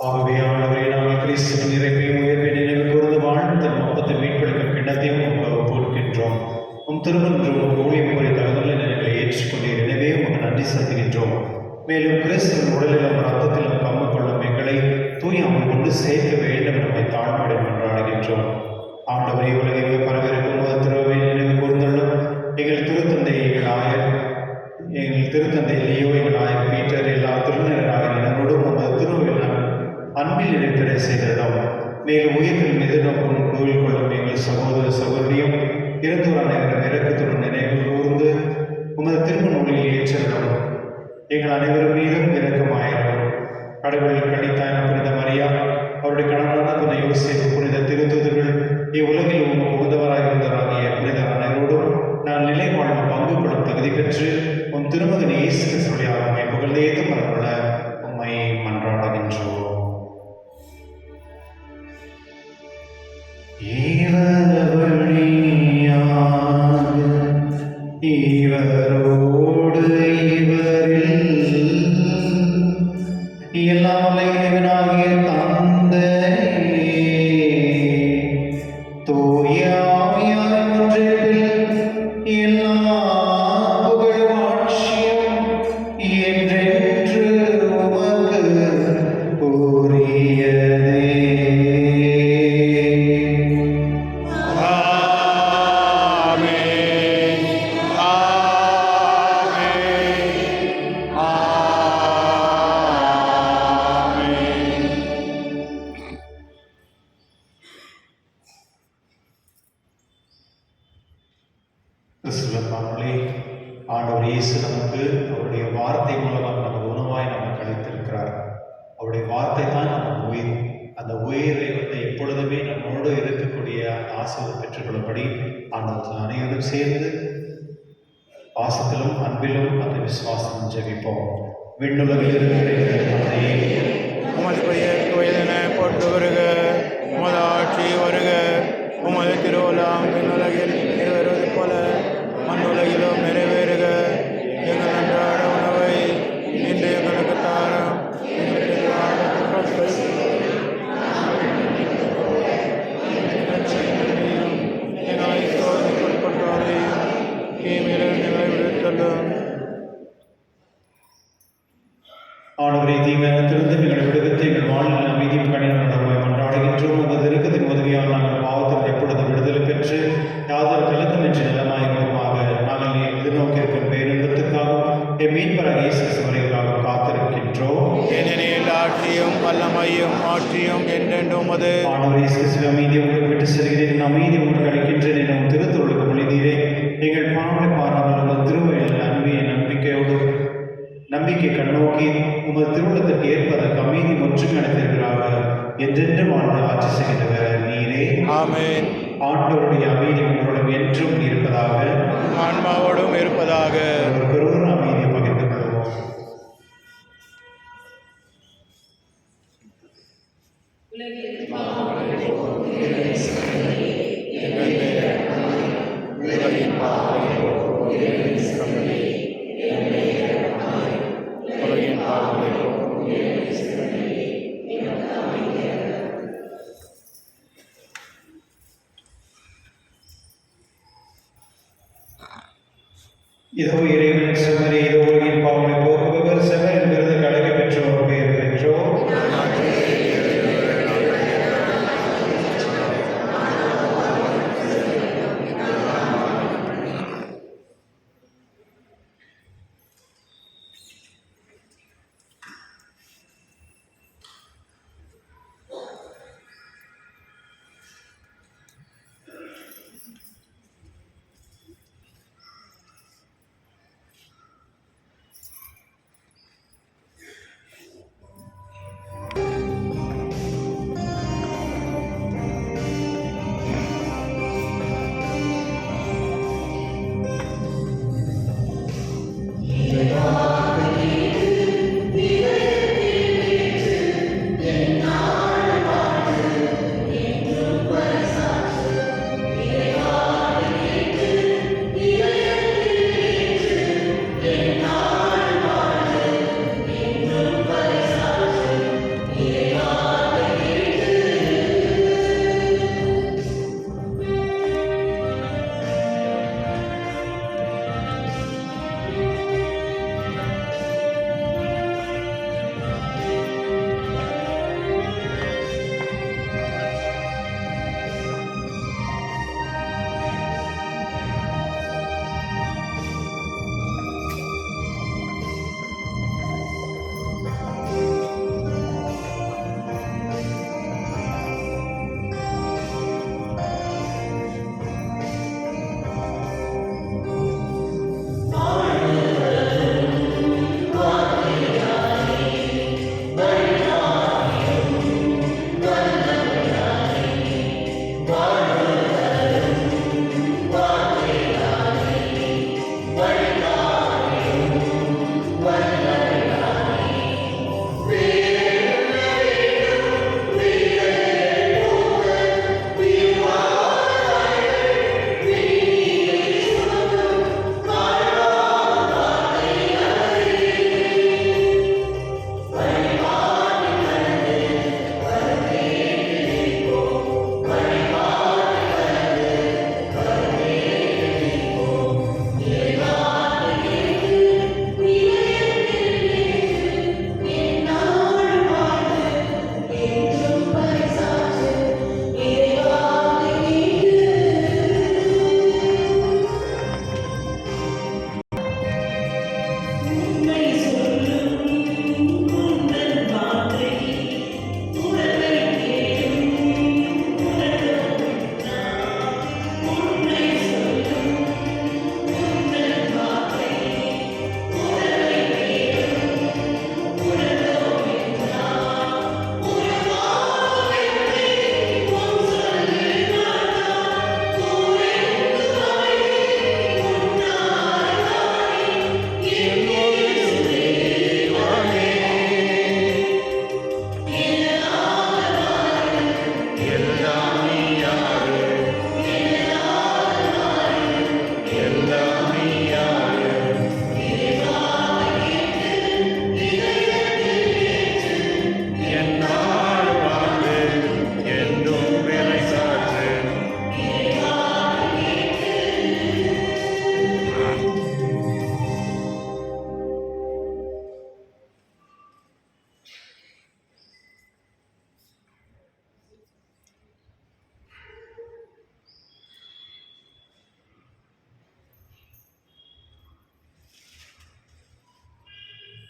ஆகவே ஆண்டவரே, நாங்கள் கிறிஸ்துவின் இறைப்பையும் உயர்வை நினைவு கூர்ந்து வாழ்ந்த நோக்கத்தை மீட்பளிக்கும் கிண்ணத்தையும் உங்களுக்கு போடுகின்றோம். உம் திருமன்றம் ஊழியம் முறை தகுந்த நிலைகளை ஏற்றுக்கொண்டீர். எனவே உங்களுக்கு நன்றி செலுத்துகின்றோம். மேலும் கிறிஸ்துவின் உடலிலும் ரத்தத்திலும் பங்கு கொள்ளும் எங்களை தூய் அவன் கொண்டு சேர்க்க வேண்டும் நம்மை தாழ்மையுடன் கொண்டாடுகின்றோம். ஆண்டவரே, உலகிற்கு பரவிருக்கும் போது திருவை நினைவு கூர்ந்துள்ளும் எங்கள் திருத்தந்தை திருத்தந்தை லியோ, எங்கள் ஆயர் பீட்டர், எல்லா திருநராக என்னோடும் உமது திருவில் அன்பில் இணைப்பிட செய்திடம். மேலும் உயிர்களின் எதிர்நோக்கும் கோவில் கொள்ளும் எங்கள் சகோதர சகோதரியும் இறந்தோர் அனைவரும் இறக்கத்துடன் நினைவு கூர்ந்து உமது திருமண ஒளியில் ஏற்றிடம். எங்கள் அனைவரும் மீதும் இரக்கமாயிரம். கடவுளில் கணித்தான புனித மரியா, அவருடைய கணவனான புனித யோசேப்பு, புனித திருத்தூதர்கள், இவ்வுலகில் உகந்தவராக இருந்தவராகிய புனிதர் அனைவரோடும் நான் நிலை வாழ்வு பங்கு கொள்ளும் தகுதி பெற்று உன் திருமகன் இயேசு கிறிஸ்துவின் உம்மை புகழ்ந்தேத்து மரபுள்ள உம்மை மன்றாடுகின்றோம். இவர் வழியாக இவரோடு இவரில் எல்லாம் இறைவனாகிய தந்தையே தூய ஆவியார் ஒன்றில் எல்லா புகழும் ஆட்சியும் என்றென்று உமக்கு உரியதே. ஆமென். ஆமென். ஆமென். கிறிஸ்துவர்களே, ஆண்டவர் இயேசு நமக்கு அவருடைய வார்த்தை மூலமாக நமக்கு உணவாய் நமக்கு அளித்திருக்கிறார். அவருடைய வார்த்தை தான் நமக்கு உயிர். அந்த உயிரை எப்பொழுதுமே நம்மோடு இருக்கக்கூடிய அந்த ஆசீர்வாதம் பெற்றுக்கொள்ளும்படி ஆண்டவர்கள் அனைவரும் சேர்ந்து பாசத்திலும் அன்பிலும் அந்த விசுவாசம் ஜெபிப்போம். விண்ணுலகில் இருக்கிற எங்கள் தந்தையே, உமது பெயர் தூயதென போற்று வருக. உமது ஆட்சி வருக. உமது திருவுலாம் விண்ணுலகில் நிறைவேறுவது போல மண்ணுலகிலும் நிறைவேறுக. எங்கள் அன்றாட உணவை இன்று எங்களுக்கு தாரும். எங்களுக்கு எதிரான குற்றங்களை எங்களை சோதனைக்குட்படுத்தாதையும் தீமையிலிருந்து எங்களை விடுவித்தள்ளும். ஆண்டவரே, தீமையிலிருந்து எங்களை விடுவித்து எங்கள் வாழ்வில் அமைதியும் கடினமாய் மன்றாடுகின்றோம். உமது இறுக்கத்தின் உதவியால் நாங்கள் பாவத்தில் எப்பொழுது விடுதலை பெற்று யாதொரு கலக்கமின்றி நிலமாயிருக்குமாக நாங்கள் எதிர்நோக்கியிருக்கும் பேரின்பத்துக்காகவும் என் மீட்பராகிய இயேசு கிறிஸ்துவிற்காக காத்திருக்கின்றோம். ஏனெனில் ஆட்சியும் வல்லமையும் ஆட்சியும் என்றென்றும் உமது. ஆண்டவரே, இயேசு கிறிஸ்துவே, அமைதியை உங்களுக்கு விட்டு செல்கிறேன், அமைதி உங்களுக்கு அளிக்கின்றேன் எனும் திருத்தொழுக்கு மொழிந்தீரே. எங்கள் பாவங்களை பாராமல் உமது திருவழியில் அன்பியை நம்பிக்கை கண்ணோக்கி உமது திருவுள்ளத்திற்கு ஏற்பதற்கு அமைதி ஒற்றுமை அளித்தீர்களாக என்றென்று வாழ்ந்து ஆட்சி செய்கின்றவர் நீரே. ஆமென். ஆண்டவருடைய அமைதி உங்களோடும் என்றும் இருப்பதாக. ஆன்மாவோடும் இருப்பதாக. ஒருவரும் அமைதியை பகிர்ந்து கொள்வோம். உலகின் பாவங்களை போக்கும் இறைவனின் இரக்கமே. உலகின் பாவங்களை போக்கும் இறைவனின் இரக்கமே. இதோ இறைவன் செம்மறி, இதோ உலகின் பாவங்களை போக்குபவர், செம்மறின் விருது கழக பெற்றோர் பெயர் பெற்றோர்.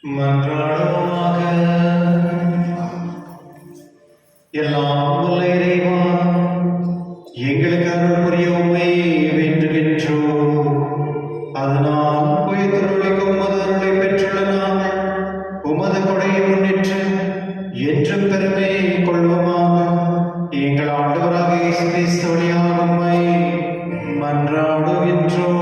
மன்றாடுவோமாக. எல்லாம் வல்ல இறைவா, எங்களுக்கு அருள் புரிய உம்மை வேண்டுகின்றோம். அதனால் உயிர்த்தெழுதலுக்கும் உமது அருளை பெற்றுள்ள நாங்கள் உமது கொடையை முன்னிட்டு என்றும் பெருமை கொள்வோமாக. எங்கள் ஆண்டவராக இயேசு கிறிஸ்து வழியாக உம்மை மன்றாடுகின்றோம்.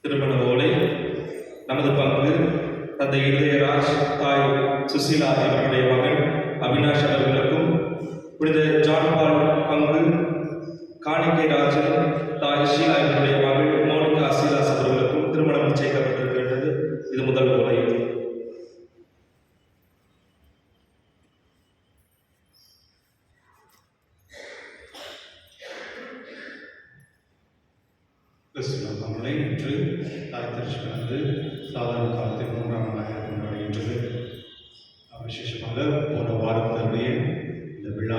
திருமண ஓலை நமது பங்கு தந்தை இதயராஜ், தாய் சுசீலா அவர்களுடைய மகன் அவினாஷ் அவர்களுக்கும், புனித ஜான் பால் பங்கு காணிக்கை ராஜன், தாய் ஷீலா அவர்களுடைய மகள் மோனிகா சீலாஸ் அவர்களுக்கும் திருமணம் நிச்சயிக்கப்பட்டிருக்கிறது. இது முதல் ஓலை. கிறிஸ்துவ தமிழை இன்று தாய் திருச்சிலிருந்து சாதாரண காலத்தில் 3ஆம் நாளாக கொண்டாடுகின்றது. விசேஷமாக போன வாரத்தினுடைய இந்த விழா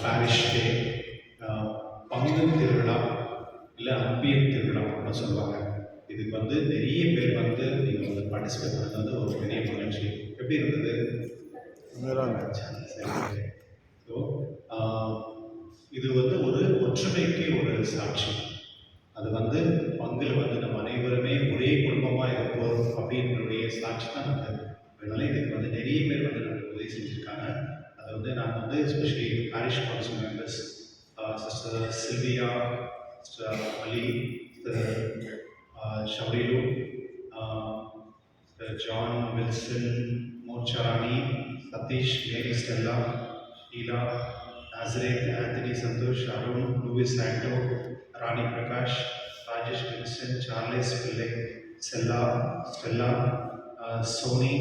பாரிஷ் டே, பங்கு திருவிழா இல்லை அன்பியன் திருவிழா அப்படின்னு சொல்லுவாங்க. இதுக்கு நிறைய பேர் நீங்கள் பார்ட்டிசிபேட் பண்ணது ஒரு பெரிய மகிழ்ச்சி. எப்படி இருந்தது? சரி. ஸோ இது ஒரு ஒற்றுமைக்கு ஒரு சாட்சி. அது பங்கில் நம்ம அனைவருமே ஒரே குடும்பமாக இருப்போம் அப்படின்னுடைய சாட்சி தான் அதனால இதுக்கு நிறைய பேர் நமக்கு உதவி செஞ்சுருக்காங்க. அதை நான் especially parish council members, sister Sylvia, sister Ali, ஷவரிலு, John Wilson, Mocharani, Satish, Mary Stella, Sheela, Nazareth, Anthony Santhosh, Arun, Louis Anto, Rani Prakash, Rajesh Vincent, Charles Pillai, Chella, Stella, Soni,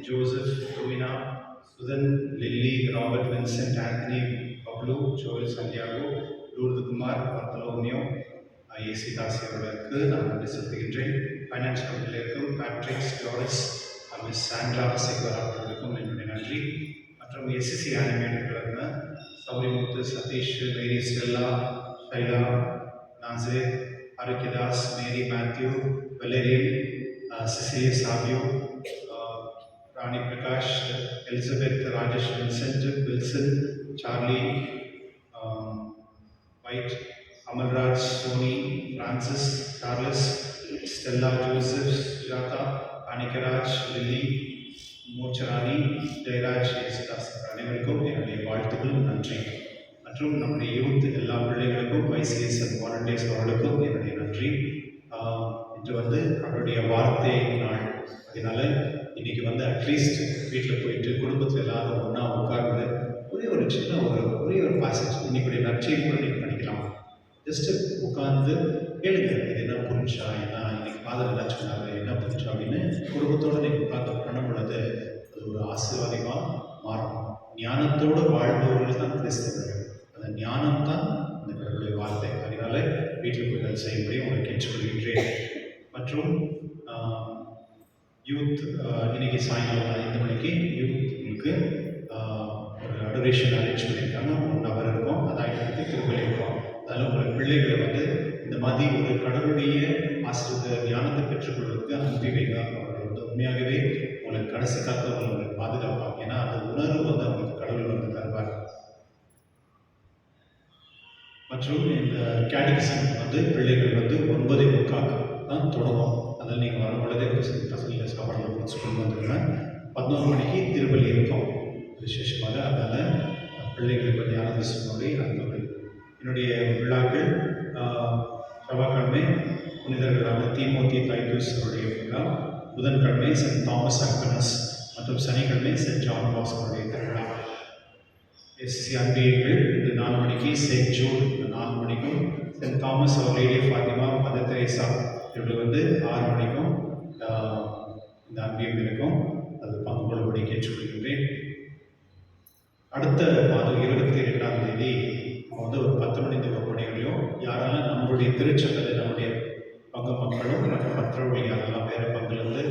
Joseph, Rowena, Sudhan, Lilly, Robert, Vincent, Anthony, Bablu, Joel, Santiago, Lourdukumar, Bartholomew, ஏசி தாசி அவர்களுக்கு நான் நன்றி செலுத்துகின்றேன். ஃபைனான்ஸ் கம்பெனியிலிருக்கும் Patricks, George, Miss Sandra Sekar அவர்களுக்கும் என்னுடைய நன்றி. மற்றும் எஸ்எஸ்சி அனிமேட்டர்களான Saurimuthu, Satish, Mary Stella, Shaila, Nazareth, Arokiyadas, Mary Matthew, Valerian, Cicily Savio, Rani Prakash, Elizabeth, Rajesh Vincent, Wilson, Charlie, White, Amalraj, Soni, Francis, Charles, Stella, Joseph, Sujatha, Kanickaraj, Lilly, Mocharani, Jayaraj, Yesudas அனைவருக்கும் என்னுடைய வாழ்த்துக்களும் நன்றி. மற்றும் நம்முடைய யூத் எல்லா பிள்ளைகளுக்கும், வைசிஎஸ் அண்ட் வாலண்டியர்ஸ் அவர்களுக்கும் என்னுடைய நன்றி. இன்று அவருடைய வார்த்தை நாள். அதனால இன்னைக்கு அட்லீஸ்ட் வீட்டில் போயிட்டு குடும்பத்தில் எல்லாரும் ஒன்றா உட்கார்ந்து ஒரே ஒரு சின்ன ஒரே ஒரு பாசேஜ் இன்னைக்குடைய நற்செய்தி கூட நீங்கள் படிக்கலாம். ஜஸ்ட்டு உட்காந்து கேளுங்க, இது என்ன புரிஞ்சா, என்ன இன்னைக்கு பாதம் என்ன சொன்னாங்க, என்ன புரிஞ்சா அப்படின்னு குடும்பத்தோடு நீங்கள் உட்காந்து பண்ணும் பொழுது அது ஒரு ஆசீர்வாதமாக மாறும். ஞானத்தோடு வாழ்பவர்கள் தான் கிறிஸ்தவர்கள். அந்த ஞானம் தான் அந்த கடவுளுடைய வார்த்தை. அதனால வீட்டில் போய் அதை செய்யும்படி உங்களை கேட்டுக்கொள்கின்றேன். மற்றும் யூத் இன்னைக்கு சாயங்காலம் 5 மணிக்கு யூத் உங்களுக்கு ஒரு அடோரேஷன் அரேஞ்ச் பண்ணியிருக்காங்க. 1 hour இருக்கும். அதாயிரத்துக்கு திருப்பலி இருக்கும். அதில் உங்கள் பிள்ளைகளை இந்த மாதிரி ஒரு கடவுளுடைய ஆசிரியர் ஞானத்தை பெற்றுக்கொள்வதற்கு அனுப்பி வைங்க. அவர்கள் உண்மையாகவே உங்களுக்கு கடைசி காலத்தில் உங்களை பாதுகாப்பாங்க. ஏன்னா அந்த உணர்வு அவங்களுக்கு கடவுள் தருவார். மற்றும் இந்த கேட்டகிசம் பிள்ளைகள் 9:45 தான் தொடங்கும். அதில் நீங்கள் வரும்பொழுதே பசங்களை சாப்பாடு கொடுத்து கொண்டு வந்துடுங்க. 11 மணிக்கு திருப்பலி இருக்கும் விசேஷமாக. அதனால் பிள்ளைகளுக்கு ஞான சொல்லி அன்பர்கள். என்னுடைய விழாக்கள் செவ்வாய்க்கிழமை புனிதர்களான தீமோத்தி தைத்தூஸ் அவருடைய விழா, புதன்கிழமை சென்ட் தாமஸ் அக்வனஸ் மற்றும் சனிக்கிழமை சென்ட் ஜான் பாஸ் அவருடைய திருவிழா. எஸ்சி அன்பியர்கள் இந்த 4 மணிக்கு சென்ட் ஜூன் 4 மணிக்கும், சென்ட் தாமஸ் அவர் லேடி ஃபாத்திமா, மதர் தெரேசா இவர்கள் 6 மணிக்கும் இந்த அன்பியம் இருக்கும். அது பங்கு கொள்ளும்படி கேட்டுக்கொள்கின்றேன். அடுத்த மாதம் 22ஆம் தேதி ஒரு 10 மணி வகுப்படைகளையும் யாரெல்லாம் நம்மளுடைய திருச்சபையில் நம்முடைய பங்கு மக்களும் மற்றும் மற்றவர்கள் யாரெல்லாம் வேறு பங்கிலிருந்து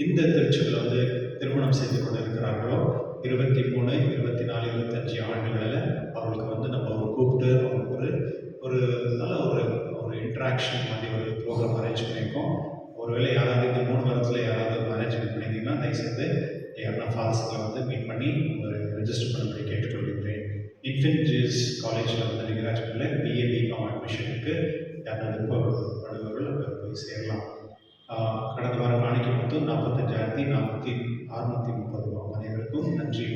இந்த திருச்சபையில் திருமணம் செய்து கொண்டு இருக்கிறார்களோ 23, 24, 25 ஆண்டுகளில் அவங்களுக்கு வந்து நம்ம கூப்பிட்டு அவங்களுக்கு ஒரு நல்ல ஒரு இன்ட்ராக்ஷன் மாதிரி ஒரு ப்ரோக்ராம் அரேஞ்ச் பண்ணியிருக்கோம். ஒருவேளை யாராவது இந்த 3 வாரத்தில் யாராவது அரேஞ்ச்மெண்ட் பண்ணியிருந்தீங்கன்னா தயவுசெய்து அண்ணா ஃபால்ஸில் வந்து மீட் பண்ணி உங்களை ரெஜிஸ்டர் பண்ணும்படி கேட்டுக்கொள்கிறேன். இன்ஃபென்ட் ஜீஸ் காலேஜில் வந்து லிங்கராஜ்புரியில் BA BCom அட்மிஷனுக்கு யாராவது விருப்பப்படுபவர்கள் அங்கே போய் சேரலாம். கடந்த வாரம் காணிக்கை மொத்தம் 45,630 ரூபா. அனைவருக்கும் நன்றி.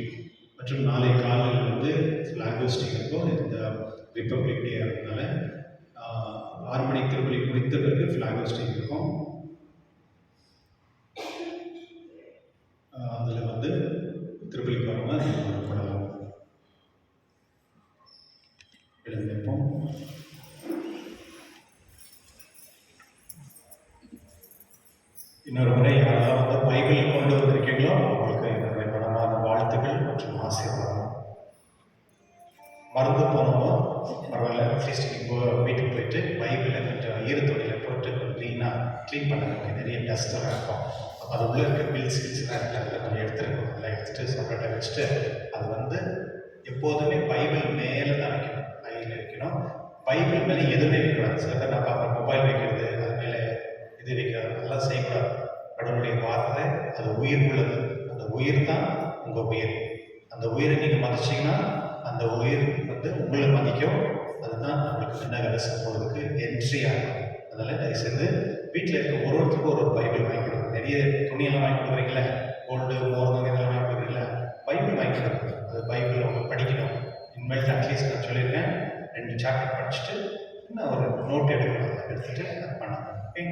மற்றும் நாளை காலையில் வந்து ஃப்ளாக் ஹோஸ்டிங் இருக்கும். இந்த ரிப்பப்ளிக் டே அதனால 6 மணிக்கு திருப்பலி முடித்த பிறகு ஃப்ளாக் ஹோஸ்டிங் இருக்கும். அதில் வந்து திருப்பலிக்கு வரவங்க பண்ணலாம். எழுந்திருப்போம். இன்னொரு முறை யாரெல்லாம் வந்து பைபிள் கொண்டு வந்திருக்கீங்களோ அவங்களுக்கு என்னுடைய மனமான வாழ்த்துக்கள் மற்றும் ஆசீர்வாதம். மறந்து போனவங்க பரவாயில்ல, அட்லீஸ்ட் இப்போ வீட்டுக்கு போயிட்டு பைபிளை கொஞ்சம் ஈரத்துணியில் போட்டு க்ளீன் பண்ண நிறைய டஸ்டெல்லாம் இருக்கும். அது உள்ள இருக்க பில்ஸ் எல்லாம் இருக்காது, கொஞ்சம் எடுத்துருக்கோம். அதெல்லாம் எடுத்துகிட்டு செப்பரேட்டாக வச்சுட்டு அது வந்து எப்போதுமே பைபிள் மேலே தான் வைக்கணும், கையில் வைக்கணும். பைபிள் மேலே எதுவுமே வைக்கக்கூடாது. சில பேர் நான் பார்க்குறேன் மொபைல் வைக்கிறது, அது மேலே இது வைக்கிறது, அதெல்லாம் செய்யக்கூடாது. கடவுளுடைய வார்த்தை அது உயிர் உள்ளது. அந்த உயிர் தான் உங்கள் உயிர். அந்த உயிரை நீங்கள் மதிச்சிங்கன்னா அந்த உயிர் வந்து உங்களை மதிக்கும். அதுதான் நம்மளுக்கு விண்ணகர சம்பவத்துக்கு என்ட்ரி ஆகும். அதனால் தயவுசெய்து வீட்டில் இருக்க ஒருத்தருக்கும் ஒரு பைபிள் வாங்கி கொடுங்க. நிறைய துணியெல்லாம் வாங்கி கொடுக்குறீங்களே, கோல்டு மோர்தம் இதெல்லாம் வாங்கி கொடுக்குறீங்களா, பைபிள் வாங்கி கொடுங்க. அது பைபிள் அவங்க படிக்கணும். இனிமேல் அட்லீஸ்ட் நான் சொல்லியிருக்கேன் 2 சாப்டர் படிச்சுட்டு இன்னும் ஒரு நோட் எடுக்கணும். அதை எடுத்துகிட்டு அதை பண்ணணும். ஓகே,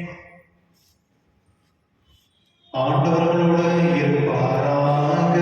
ஆண்டவர்களோடு இருப்பாராக.